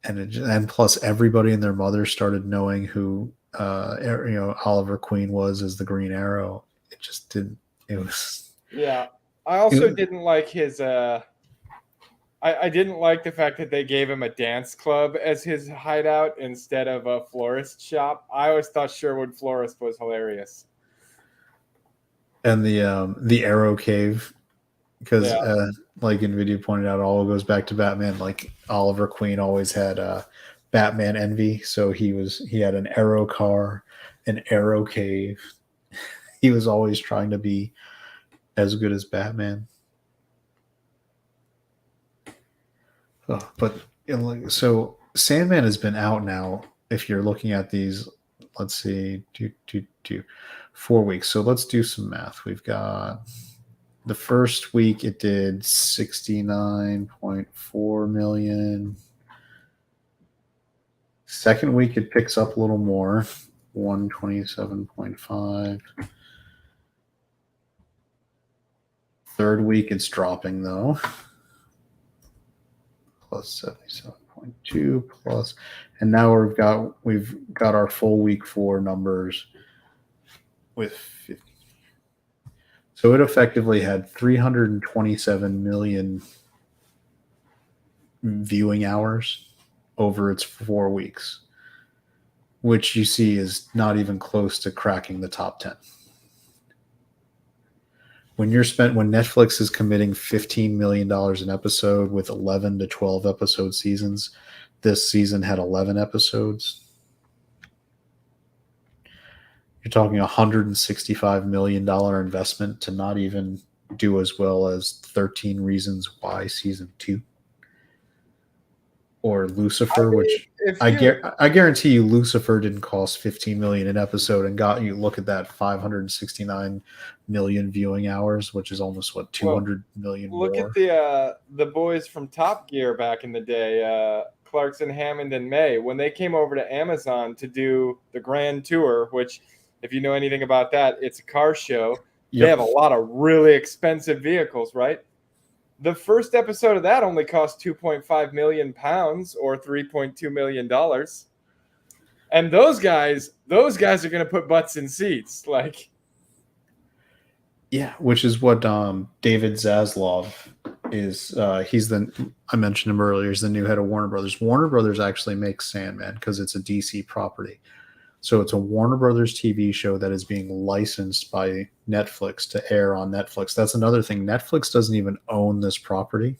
and plus everybody and their mother started knowing who Oliver Queen was as the Green Arrow. It just didn't. It was. Yeah, I also didn't like his. I didn't like the fact that they gave him a dance club as his hideout instead of a florist shop. I always thought Sherwood Florist was hilarious. And the Arrow Cave, because like NVIDIA pointed out, it all goes back to Batman. Like Oliver Queen always had Batman envy, so he had an Arrow car, an Arrow Cave. He was always trying to be as good as Batman. Oh, but so Sandman has been out now. If you're looking at these, let's see, 4 weeks. So let's do some math. We've got the first week it did 69.4 million. Second week it picks up a little more, 127.5. Third week it's dropping though. Plus 77.2 plus, and now we've got our full week 4 numbers with 50. So it effectively had 327 million viewing hours over its 4 weeks, which you see is not even close to cracking the top 10. When Netflix is committing $15 million an episode with 11 to 12 episode seasons, this season had 11 episodes. You're talking $165 million investment to not even do as well as 13 Reasons Why season 2. Or Lucifer, which I guarantee you Lucifer didn't cost $15 million an episode and got you, look at that, 569 million viewing hours, which is almost 200 million look more. At the boys from Top Gear back in the day, Clarkson, Hammond, and May, when they came over to Amazon to do the Grand Tour, which if you know anything about that, it's a car show. Yep. They have a lot of really expensive vehicles, right? The first episode of that only cost 2.5 million pounds or $3.2 million. And those guys are going to put butts in seats. Like, yeah, which is what David Zaslav is. I mentioned him earlier. He's the new head of Warner Brothers. Warner Brothers actually makes Sandman because it's a DC property. So it's a Warner Brothers TV show that is being licensed by Netflix to air on Netflix. That's another thing. Netflix doesn't even own this property.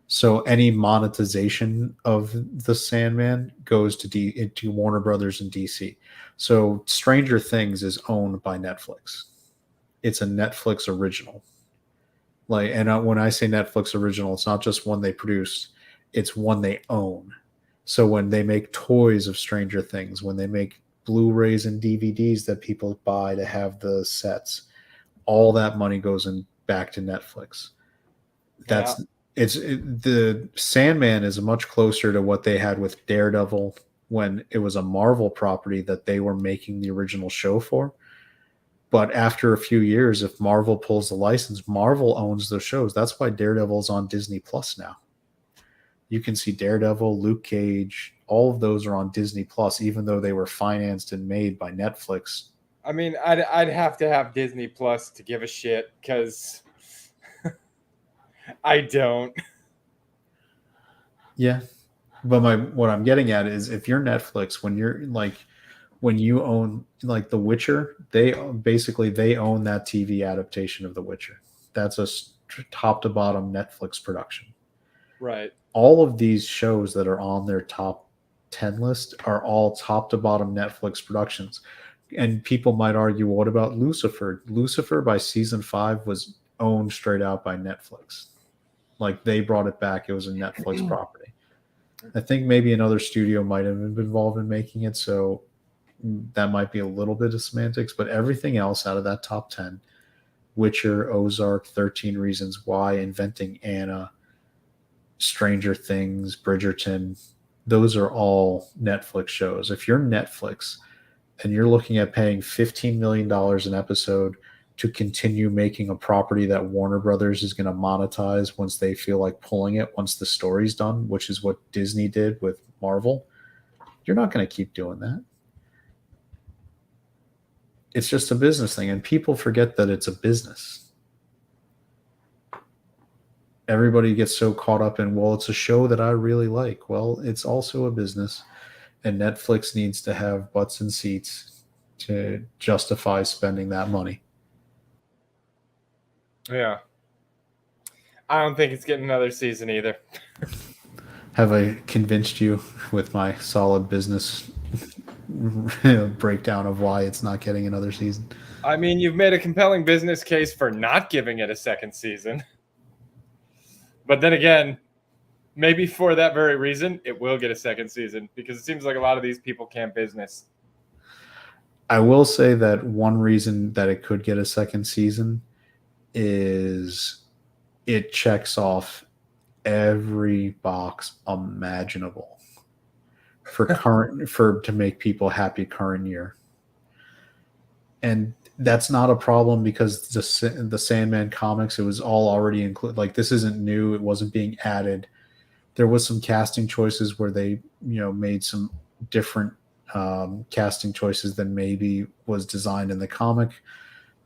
So any monetization of the Sandman goes to Warner Brothers and DC. So Stranger Things is owned by Netflix. It's a Netflix original. When I say Netflix original, it's not just one they produced, it's one they own. So when they make toys of Stranger Things, when they make Blu-rays and DVDs that people buy to have the sets, all that money goes back to Netflix. The Sandman is much closer to what they had with Daredevil when it was a Marvel property that they were making the original show for. But after a few years, if Marvel pulls the license, Marvel owns those shows. That's why Daredevil's on Disney Plus now. You can see Daredevil, Luke Cage, all of those are on Disney Plus, even though they were financed and made by Netflix. I mean, I'd have to have Disney Plus to give a shit because I don't. Yeah, but what I'm getting at is if you're Netflix, when you own like The Witcher, they own that TV adaptation of The Witcher. That's a top to bottom Netflix production. Right. All of these shows that are on their top 10 list are all top to bottom Netflix productions. And people might argue, what about Lucifer? Lucifer by season 5 was owned straight out by Netflix. Like they brought it back. It was a Netflix property. I think maybe another studio might have been involved in making it. So that might be a little bit of semantics, but everything else out of that top 10, Witcher, Ozark, 13 Reasons Why, Inventing Anna, Stranger Things, Bridgerton, those are all Netflix shows. If you're Netflix and you're looking at paying $15 million an episode to continue making a property that Warner Brothers is going to monetize once they feel like pulling it, once the story's done, which is what Disney did with Marvel, you're not going to keep doing that. It's just a business thing, and people forget that it's a business. Everybody gets so caught up in, well, it's a show that I really like. Well, it's also a business, and Netflix needs to have butts and seats to justify spending that money. Yeah. I don't think it's getting another season either. Have I convinced you with my solid business breakdown of why it's not getting another season? I mean, you've made a compelling business case for not giving it a second season. But then again, maybe for that very reason, it will get a second season because it seems like a lot of these people can't business. I will say that one reason that it could get a second season is it checks off every box imaginable to make people happy current year. And that's not a problem because the Sandman comics, it was all already included. Like, this isn't new. It wasn't being added. There was some casting choices where they, made some different casting choices than maybe was designed in the comic.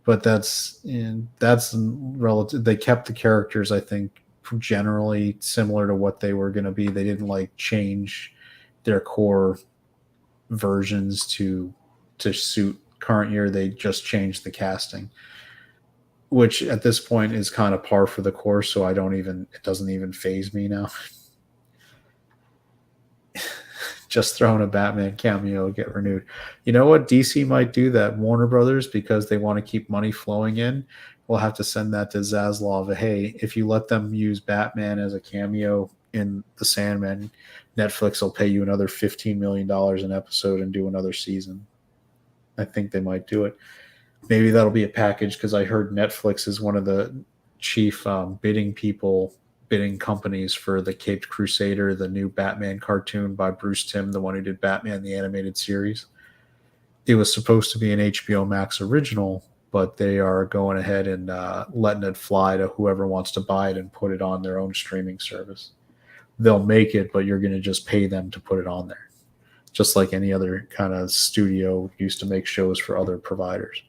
But that's relative. They kept the characters, I think, generally similar to what they were going to be. They didn't change their core versions to suit current year. They just changed the casting, which at this point is kind of par for the course. So it doesn't even faze me now. Just throwing a Batman cameo, get renewed. You know what? DC might do that. Warner Brothers, because they want to keep money flowing in, we'll have to send that to Zaslav. Hey, if you let them use Batman as a cameo in the Sandman, Netflix will pay you another $15 million an episode and do another season. I think they might do it. Maybe that'll be a package because I heard Netflix is one of the chief bidding companies for the Caped Crusader, the new Batman cartoon by Bruce Timm, the one who did Batman the Animated Series. It was supposed to be an HBO Max original, but they are going ahead and letting it fly to whoever wants to buy it and put it on their own streaming service. They'll make it, but you're going to just pay them to put it on there, just like any other kind of studio used to make shows for other providers.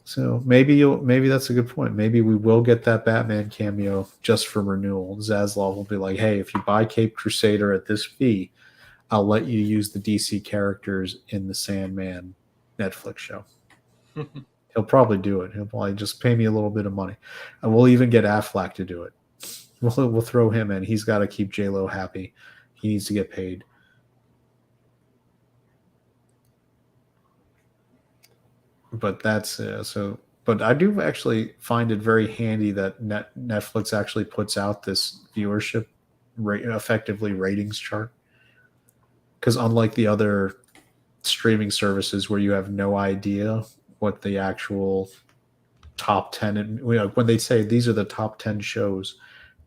So maybe that's a good point. Maybe we will get that Batman cameo just for renewal. Zaslav will be like, hey, if you buy Cape Crusader at this fee, I'll let you use the DC characters in the Sandman Netflix show. He'll probably do it. He'll probably just pay me a little bit of money. And we'll even get Affleck to do it. We'll throw him in. He's got to keep J-Lo happy. He needs to get paid. But that's so. But I do actually find it very handy that Netflix actually puts out this viewership effectively ratings chart. Because unlike the other streaming services where you have no idea what the actual top 10, and when they say these are the top 10 shows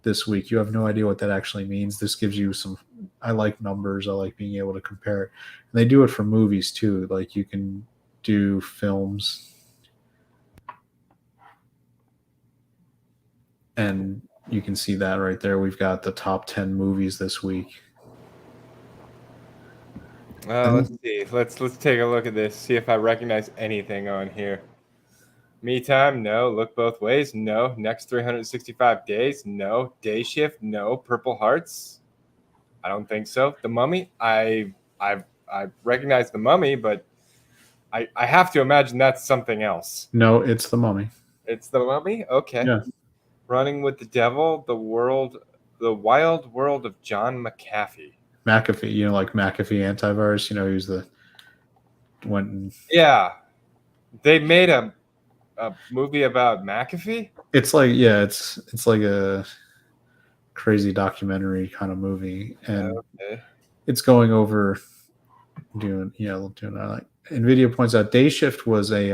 this week, you have no idea what that actually means. This gives you some, I like numbers. I like being able to compare it. And they do it for movies too. Like you can do films and you can see that right there. We've got the top 10 movies this week. Let's see. Let's take a look at this. See if I recognize anything on here. Me Time? No. Look Both Ways? No. Next 365 Days? No. Day Shift? No. Purple Hearts? I don't think so. The Mummy? I recognize The Mummy, but I have to imagine that's something else. No, it's The Mummy. It's The Mummy? Okay. Yeah. Running with the Devil? The Wild World of John McAfee. McAfee, like McAfee antivirus, he was the one. Yeah. They made a movie about McAfee? It's like, yeah, it's like a crazy documentary kind of movie, and it's going over doing like NVIDIA points out Day Shift was a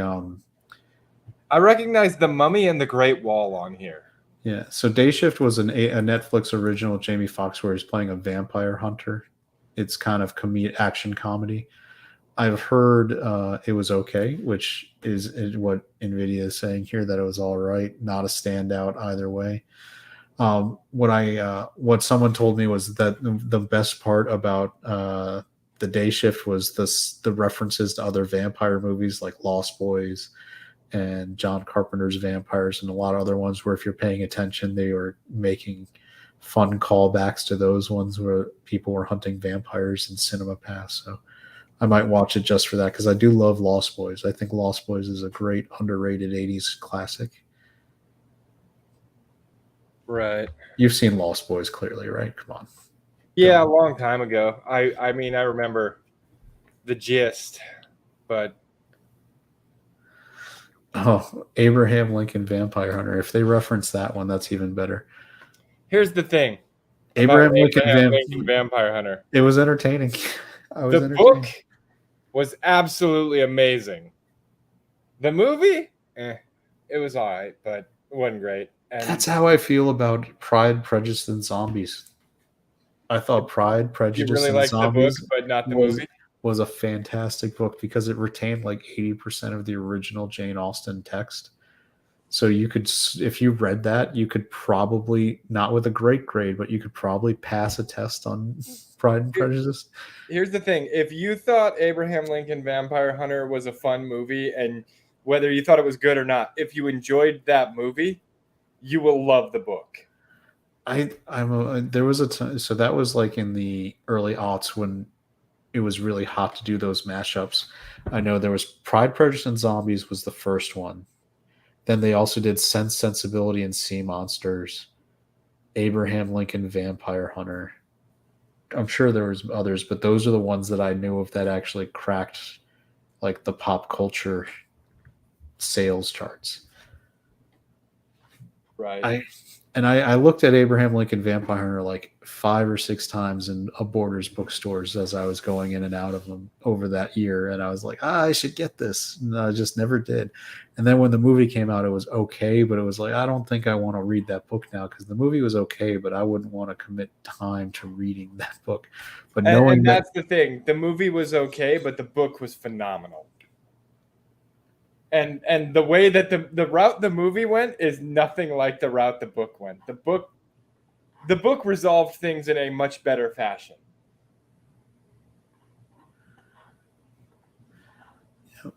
I recognize The Mummy and The Great Wall on here. Yeah, so Day Shift was a Netflix original with Jamie Foxx where he's playing a vampire hunter. It's kind of action comedy. I've heard it was okay, which is what NVIDIA is saying here, that it was all right, not a standout either way. What someone told me was that the best part about the Day Shift was the references to other vampire movies like Lost Boys and John Carpenter's Vampires and a lot of other ones where if you're paying attention, they were making fun callbacks to those ones where people were hunting vampires in cinema past. So I might watch it just for that because I do love Lost Boys. I think Lost Boys is a great underrated 80s classic. Right. You've seen Lost Boys clearly, right? Come on. Yeah, a long time ago. I mean, I remember the gist, but Abraham Lincoln Vampire Hunter. If they reference that one, that's even better. Here's the thing. Abraham Lincoln Vampire Hunter. It was entertaining. The book was absolutely amazing. The movie, it was all right, but it wasn't great. And that's how I feel about Pride, Prejudice, and Zombies. I thought Pride, Prejudice, you really and liked Zombies the book, but not the movie. Was a fantastic book because it retained like 80% of the original Jane Austen text. So you could, if you read that, you could probably, not with a great grade, but you could probably pass a test on Pride and Prejudice. Here's the thing. If you thought Abraham Lincoln Vampire Hunter was a fun movie, and whether you thought it was good or not, if you enjoyed that movie, you will love the book. There was a time, so that was like in the early aughts when it was really hot to do those mashups. I know there was Pride, Prejudice, and Zombies was the first one. Then they also did Sense, Sensibility, and Sea Monsters. Abraham Lincoln Vampire Hunter. I'm sure there was others, but those are the ones that I knew of that actually cracked like the pop culture sales charts. Right. I looked at Abraham Lincoln Vampire Hunter like 5 or 6 times in a Borders bookstores as I was going in and out of them over that year. And I was like, I should get this. And I just never did. And then when the movie came out, it was okay. But it was like, I don't think I want to read that book now because the movie was okay, but I wouldn't want to commit time to reading that book. But knowing that's the thing. The movie was okay, but the book was phenomenal. And the way that the route the movie went is nothing like the route the book went. The book resolved things in a much better fashion.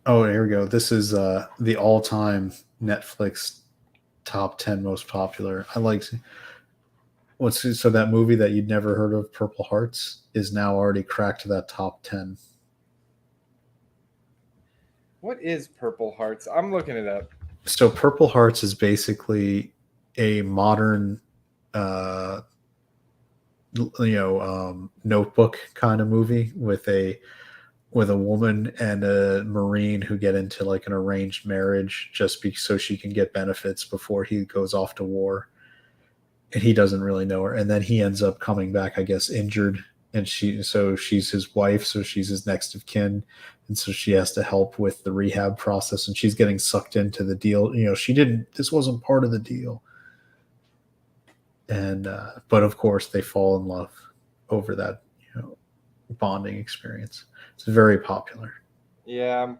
Oh, here we go. This is the all-time Netflix top 10 most popular. I like so that movie that you'd never heard of, Purple Hearts, is now already cracked to that top 10. What is Purple Hearts? I'm looking it up. So Purple Hearts is basically a modern notebook kind of movie with a woman and a Marine who get into like an arranged marriage so she can get benefits before he goes off to war. And he doesn't really know her. And then he ends up coming back, I guess, injured. And she's his wife, so she's his next of kin. And so she has to help with the rehab process, and she's getting sucked into the deal. This wasn't part of the deal. And, but of course they fall in love over that, bonding experience. It's very popular. Yeah,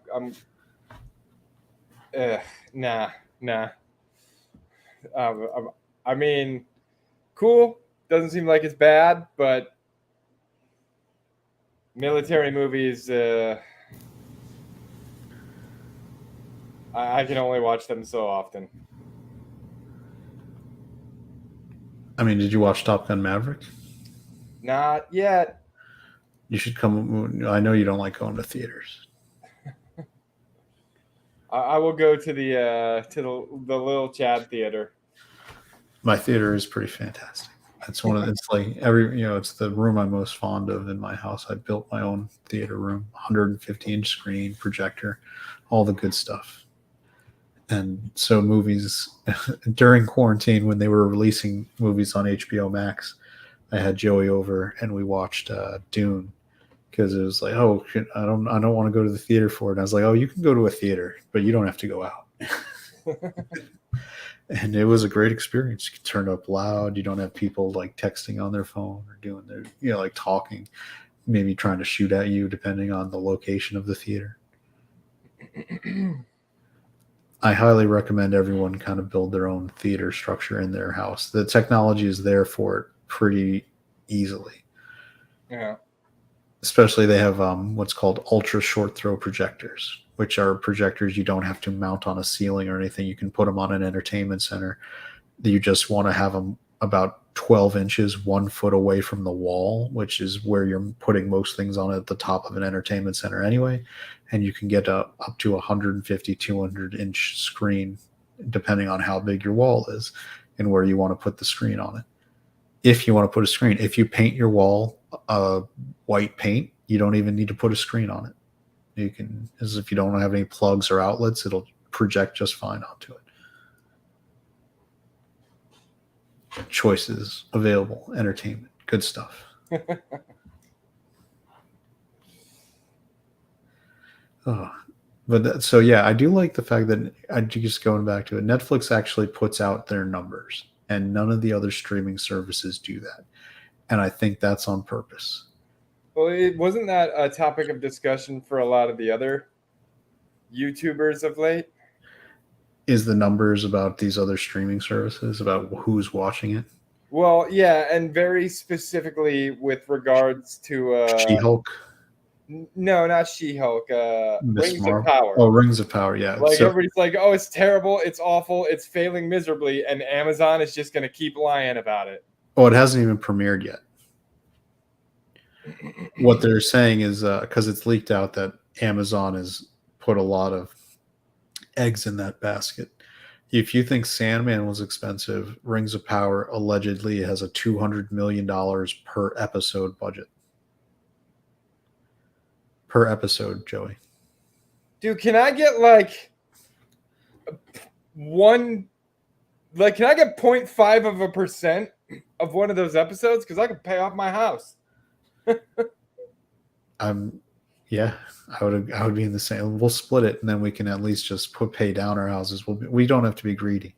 nah. I mean, cool. Doesn't seem like it's bad, but military movies, I can only watch them so often. I mean, did you watch Top Gun Maverick? Not yet. You should come. I know you don't like going to theaters. I will go to the little Chad theater. My theater is pretty fantastic. It's like it's the room I'm most fond of in my house. I built my own theater room, 150-inch screen, projector, all the good stuff. And so movies during quarantine, when they were releasing movies on HBO Max, I had Joey over and we watched Dune, because it was like, oh, I don't want to go to the theater for it. And I was like, oh, you can go to a theater, but you don't have to go out. And it was a great experience. You can turn it up loud. You don't have people like texting on their phone or doing their, like talking, maybe trying to shoot at you, depending on the location of the theater. I highly recommend everyone kind of build their own theater structure in their house. The technology is there for it pretty easily. Yeah. Especially they have what's called ultra short throw projectors, which are projectors you don't have to mount on a ceiling or anything. You can put them on an entertainment center. You just want to have them about 12 inches, 1 foot away from the wall, which is where you're putting most things on at the top of an entertainment center anyway. And you can get up to 150, 200-inch screen, depending on how big your wall is and where you want to put the screen on it. If you want to put a screen, if you paint your wall white paint, you don't even need to put a screen on it. You can, as if you don't have any plugs or outlets, it'll project just fine onto it. Choices available, entertainment, good stuff. So yeah, I do like the fact that, just going back to it, Netflix actually puts out their numbers, and none of the other streaming services do that. And I think that's on purpose. Well, wasn't that a topic of discussion for a lot of the other YouTubers of late? Is the numbers about these other streaming services, about who's watching it? Well, yeah, and very specifically with regards to She-Hulk? No, not She-Hulk. Rings of Marvel? Power. Oh, Rings of Power, yeah. Like everybody's like, oh, it's terrible, it's awful, it's failing miserably, and Amazon is just going to keep lying about it. Oh, it hasn't even premiered yet. What they're saying is, because it's leaked out that Amazon has put a lot of eggs in that basket. If you think Sandman was expensive, Rings of Power allegedly has a $200 million per episode budget. Per episode, Joey. Dude, can I get like can I get 0.5% of one of those episodes? Because I could pay off my house. Yeah, I would be in the same. We'll split it, and then we can at least just pay down our houses. We don't have to be greedy.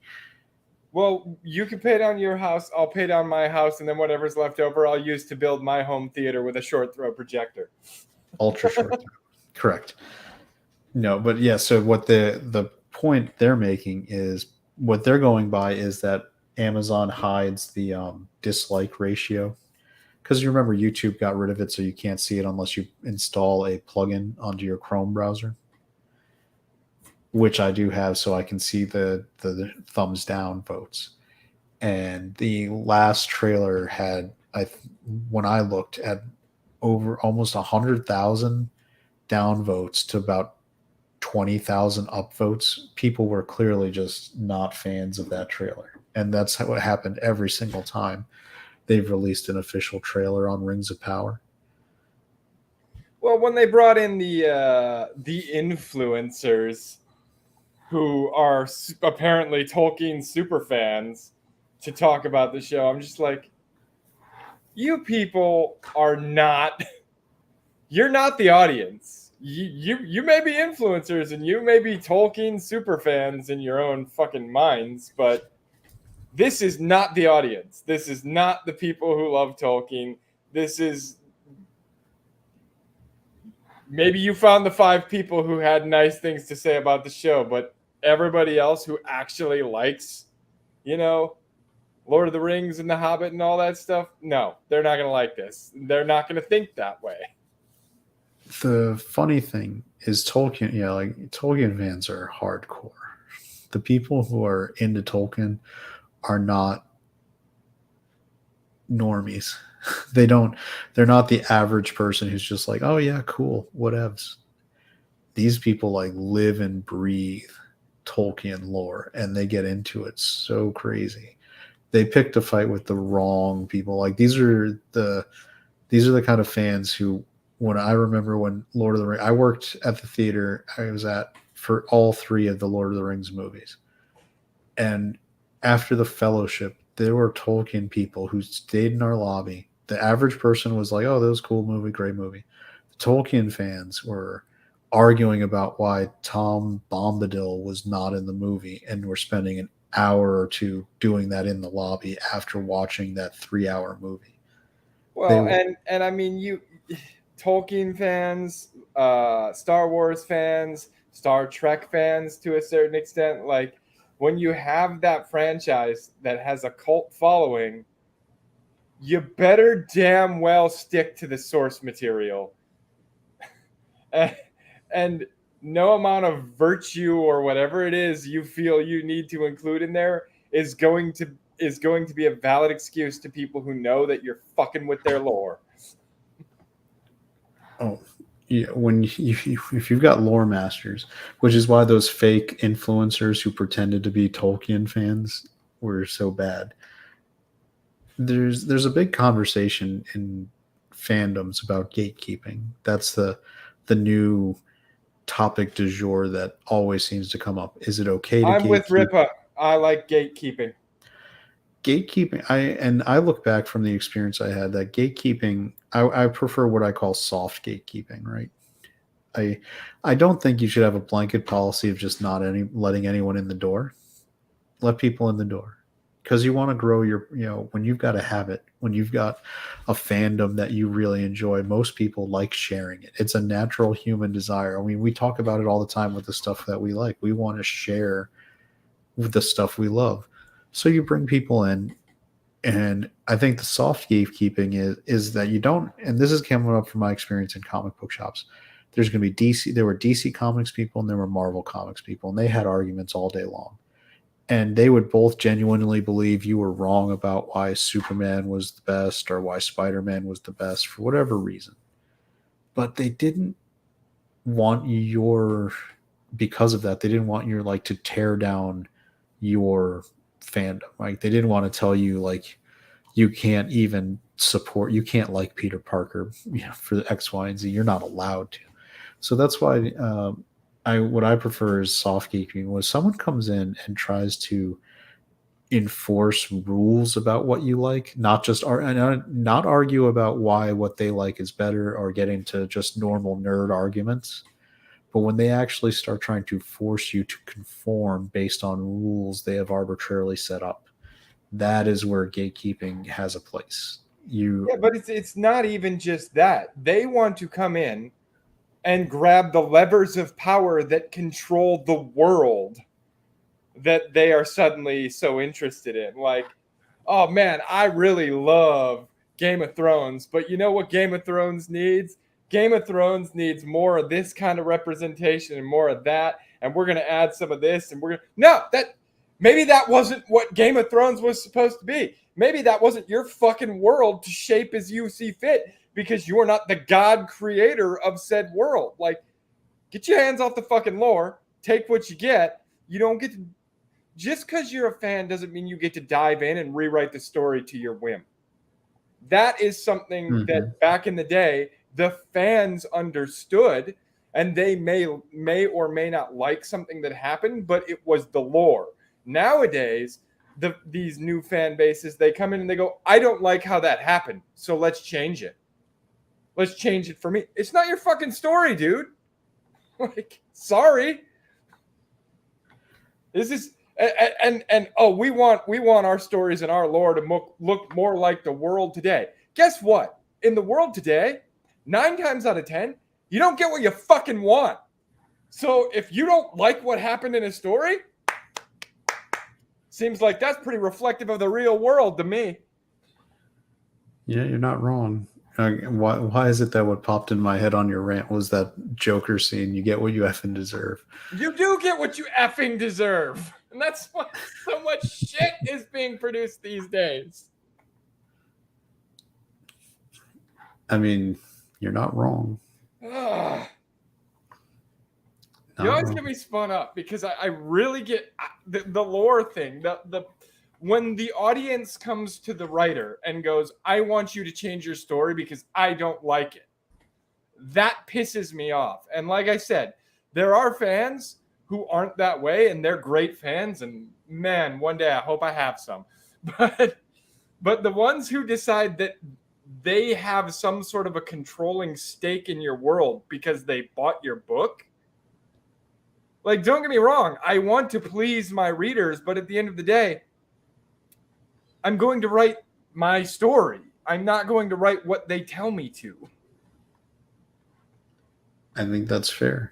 Well, you can pay down your house. I'll pay down my house, and then whatever's left over, I'll use to build my home theater with a short throw projector. Ultra short throw, correct. No, but yeah. So what the point they're making is what they're going by is that Amazon hides the dislike ratio because you remember YouTube got rid of it, so you can't see it unless you install a plugin onto your Chrome browser, which I do have, so I can see the thumbs down votes. And the last trailer had when I looked at over almost 100,000 downvotes to about 20,000 upvotes. People were clearly just not fans of that trailer. And that's what happened every single time they've released an official trailer on Rings of Power. Well, when they brought in the influencers who are apparently Tolkien super fans to talk about the show, I'm just like, you people are not. You're not the audience. You may be influencers and you may be Tolkien super fans in your own fucking minds, but this is not the audience. This is not the people who love Tolkien. This is maybe you found the 5 people who had nice things to say about the show, but everybody else who actually likes, Lord of the Rings and The Hobbit and all that stuff, no, they're not going to like this. They're not going to think that way. The funny thing is Tolkien, Tolkien fans are hardcore. The people who are into Tolkien are not normies. They're not the average person who's just like, oh yeah, cool, whatevs. These people like live and breathe Tolkien lore and they get into it so crazy. They picked a fight with the wrong people. Like these are the kind of fans who, when I remember when Lord of the Rings, I worked at the theater I was at for all 3 of the Lord of the Rings movies. And after the Fellowship, there were Tolkien people who stayed in our lobby. The average person was like, oh, that was a cool movie, great movie. The Tolkien fans were arguing about why Tom Bombadil was not in the movie, and were spending an hour or 2 doing that in the lobby after watching that 3-hour movie. Well, and I mean, you Tolkien fans, Star Wars fans, Star Trek fans to a certain extent, like when you have that franchise that has a cult following, you better damn well stick to the source material. And no amount of virtue or whatever it is you feel you need to include in there is going to be a valid excuse to people who know that you're fucking with their lore. Oh, yeah. If you've got lore masters, which is why those fake influencers who pretended to be Tolkien fans were so bad. There's a big conversation in fandoms about gatekeeping. That's the new topic du jour that always seems to come up. Is it okay to I'm with gatekeep? Ripa. I like gatekeeping. Gatekeeping, I look back from the experience I had that gatekeeping, I prefer what I call soft gatekeeping, right? I don't think you should have a blanket policy of just not letting anyone in the door. Let people in the door, because you want to grow your, when you've got a habit, when you've got a fandom that you really enjoy, most people like sharing it. It's a natural human desire. I mean, we talk about it all the time with the stuff that we like. We want to share with the stuff we love. So you bring people in, and I think the soft gatekeeping is that you don't, and this is coming up from my experience in comic book shops. There's going to be DC. There were DC Comics people and there were Marvel Comics people, and they had arguments all day long. And they would both genuinely believe you were wrong about why Superman was the best or why Spider-Man was the best for whatever reason. But they didn't want because of that, they didn't want your to tear down your fandom. Like they didn't want to tell you you can't even support, you can't like Peter Parker, for X, Y, and Z. You're not allowed to. So that's why what I prefer is soft gatekeeping. When someone comes in and tries to enforce rules about what you like, not argue about why what they like is better or get into just normal nerd arguments. But when they actually start trying to force you to conform based on rules they have arbitrarily set up, that is where gatekeeping has a place. Yeah, but it's not even just that. They want to come in and grab the levers of power that control the world that they are suddenly so interested in. Like, oh man, I really love Game of Thrones, but you know what Game of Thrones needs? Game of Thrones needs more of this kind of representation and more of that, and we're going to add some of this, and we're going to... No, maybe that wasn't what Game of Thrones was supposed to be. Maybe that wasn't your fucking world to shape as you see fit, because you're not the god creator of said world. Like, get your hands off the fucking lore, take what you get. You don't get to... Just because you're a fan doesn't mean you get to dive in and rewrite the story to your whim. That is something that back in the day, the fans understood, and they may or may not like something that happened, but it was the lore. Nowadays, these new fan bases, they come in and they go, I don't like how that happened, so let's change it. Let's change it for me. It's not your fucking story, dude. Like, sorry. This is... And we want our stories and our lore to look more like the world today. Guess what? In the world today, 9 times out of 10, you don't get what you fucking want. So if you don't like what happened in a story, seems like that's pretty reflective of the real world to me. Yeah, you're not wrong. Why is it that what popped in my head on your rant was that Joker scene? You get what you effing deserve. You do get what you effing deserve. And that's why so much shit is being produced these days. I mean, you're not wrong. You always get me spun up because I really get the lore thing. When the audience comes to the writer and goes, I want you to change your story because I don't like it. That pisses me off. And like I said, there are fans who aren't that way, and they're great fans. And man, one day I hope I have some. But the ones who decide that they have some sort of a controlling stake in your world because they bought your book, like, don't get me wrong, I want to please my readers, but at the end of the day, I'm going to write my story. I'm not going to write what they tell me to. I think that's fair.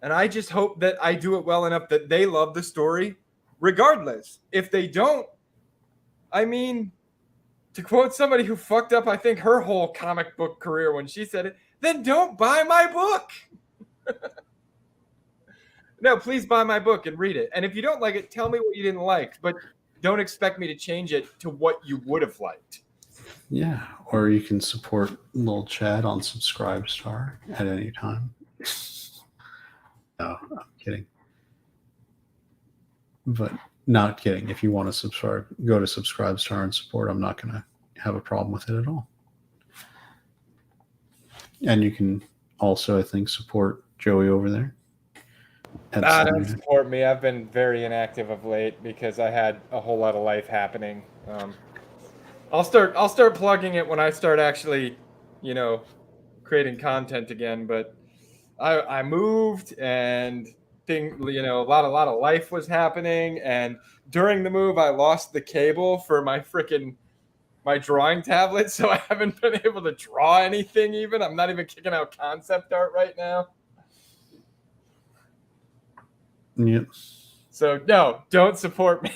And I just hope that I do it well enough that they love the story regardless. If they don't, I mean, to quote somebody who fucked up, I think, her whole comic book career when she said it, then don't buy my book. No, please buy my book and read it. And if you don't like it, tell me what you didn't like, but don't expect me to change it to what you would have liked. Yeah, or you can support Lil Chad on Subscribestar at any time. No, I'm kidding. But not kidding. If you want to subscribe, go to Subscribestar and support. I'm not going to have a problem with it at all. And you can also, I think, support Joey over there. Don't support me. I've been very inactive of late because I had a whole lot of life happening. I'll start plugging it when I start actually, creating content again. But I moved and a lot of life was happening. And during the move, I lost the cable for my drawing tablet, so I haven't been able to draw anything. Even I'm not even kicking out concept art right now. Yep. So no, don't support me.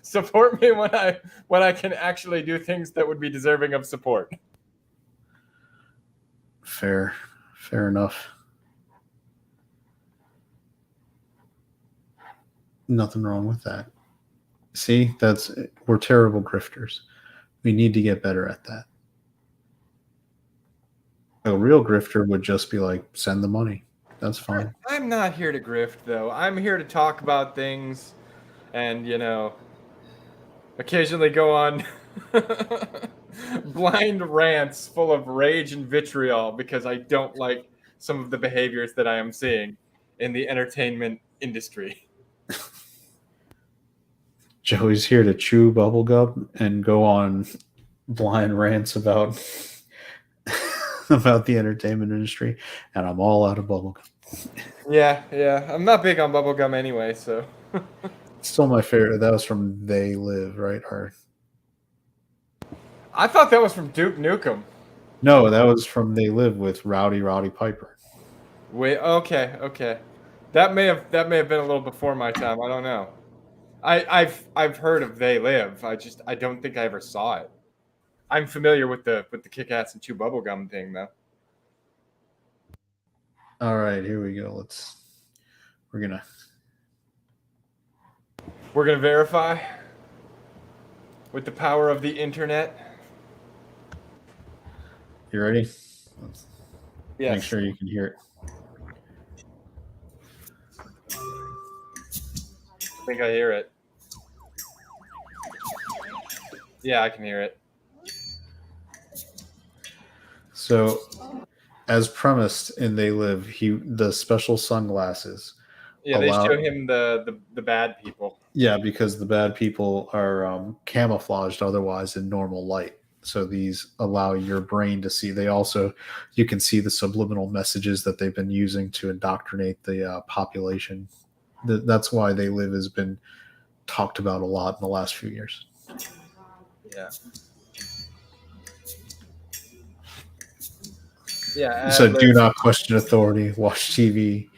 Support me when I can actually do things that would be deserving of support. Fair enough. Nothing wrong with that. See, we're terrible grifters. We need to get better at that. A real grifter would just be like, send the money. That's fine. I'm not here to grift, though. I'm here to talk about things and, occasionally go on blind rants full of rage and vitriol because I don't like some of the behaviors that I am seeing in the entertainment industry. Joey's here to chew bubblegum and go on blind rants about the entertainment industry, and I'm all out of bubblegum. Yeah. I'm not big on bubblegum anyway, so. Still my favorite. That was from They Live, right? Or... I thought that was from Duke Nukem. No, that was from They Live with Roddy Piper. Wait, okay. That may have been a little before my time. I don't know. I've heard of They Live. I don't think I ever saw it. I'm familiar with the kick ass and chew bubblegum thing though. All right, here we go. We're gonna verify with the power of the internet. You ready? Yes. Make sure you can hear it. I think I hear it. Yeah, I can hear it. So, as premised in They Live, the special sunglasses. Yeah, they show him the bad people. Yeah, because the bad people are camouflaged otherwise in normal light. So these allow your brain to see. You can see the subliminal messages that they've been using to indoctrinate the population. That's why They Live has been talked about a lot in the last few years. Yeah. Yeah. So do not question authority. Watch TV.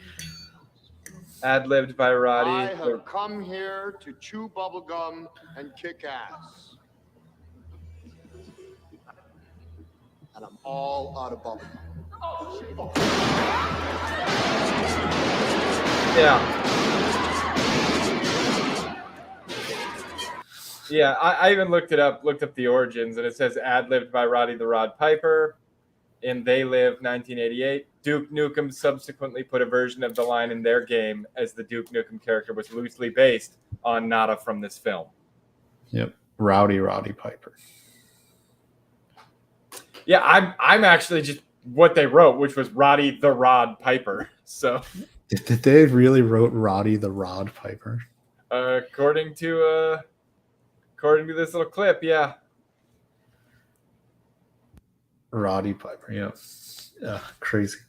Ad-libbed by Roddy. I have come here to chew bubblegum and kick ass. And I'm all out of bubblegum. Yeah. Yeah, I even looked up the origins, and it says ad-libbed by Roddy the Rod Piper in They Live 1988. Duke Nukem subsequently put a version of the line in their game as the Duke Nukem character was loosely based on Nada from this film. Yep, Roddy Piper. Yeah, I'm actually just what they wrote, which was Roddy the Rod Piper. So did they really wrote Roddy the Rod Piper? According to this little clip, yeah. Roddy Piper, yeah. Crazy.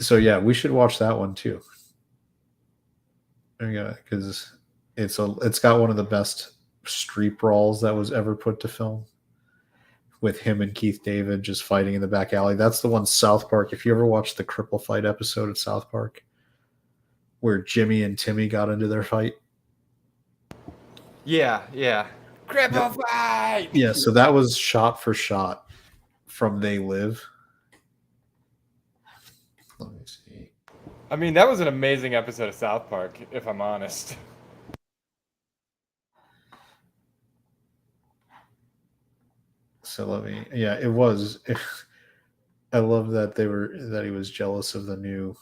So yeah, we should watch that one too. Yeah, because it's got one of the best street brawls that was ever put to film, with him and Keith David just fighting in the back alley. That's the one South Park. If you ever watched the Cripple Fight episode of South Park, where Jimmy and Timmy got into their fight. Yeah. Cripple Fight. Yeah, so that was shot for shot from They Live. Let me see. I mean, that was an amazing episode of South Park, if I'm honest. So it was. I love that he was jealous of the new.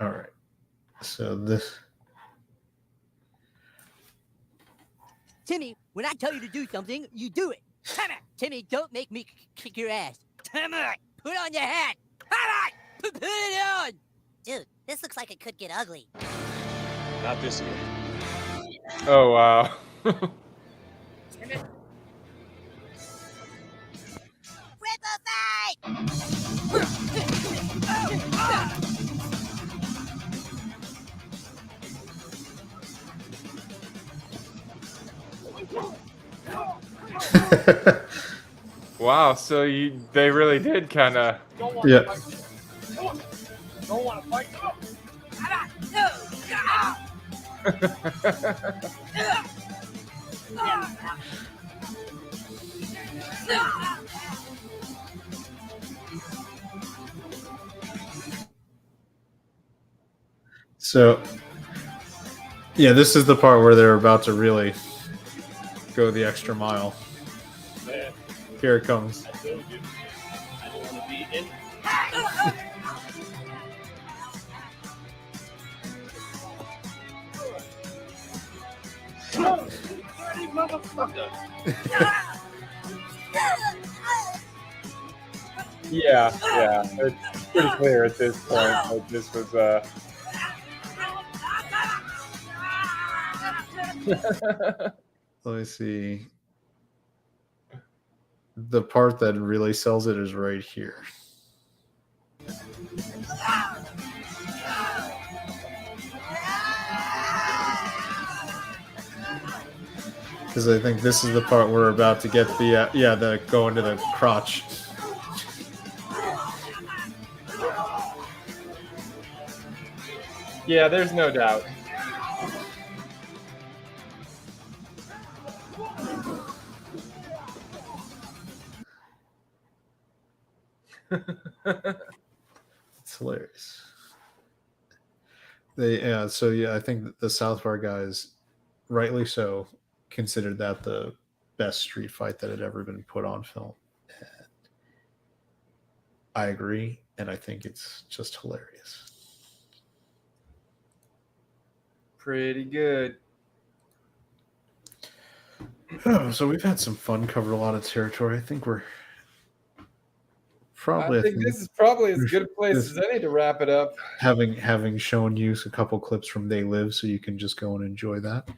All right. So this. Timmy, when I tell you to do something, you do it. Come on. Timmy, don't make me kick your ass. Come on. Put on your hat. Come on. Put it on. Dude, this looks like it could get ugly. Not this year. Oh, wow. Wow, so they really did kind of. Yeah. Don't want to fight. So, yeah, this is the part where they're about to really go the extra mile. Man, here it comes. I told you. I don't want to be in. Motherfucker. Yeah, it's pretty clear at this point that this was Let me see. The part that really sells it is right here. Because I think this is the part where we're about to get the go into the crotch. Yeah, there's no doubt. It's hilarious. I think the South Park guys, rightly so, considered that the best street fight that had ever been put on film. And I agree, and I think it's just hilarious. Pretty good. So we've had some fun, covered a lot of territory. I think we're I think this is probably as good a place as any to wrap it up. Having shown you a couple clips from They Live, so you can just go and enjoy that.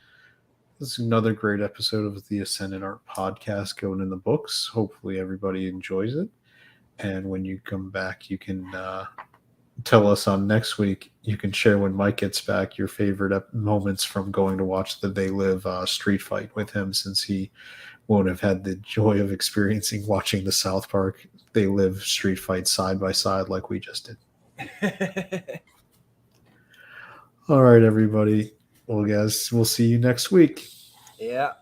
This is another great episode of the Ascendant Art podcast going in the books. Hopefully everybody enjoys it. And when you come back, you can tell us on next week. You can share when Mike gets back your favorite moments from going to watch the They Live street fight with him, since he won't have had the joy of experiencing watching the South Park They Live street fight side by side like we just did. All right, everybody. Well, guys, we'll see you next week. Yeah.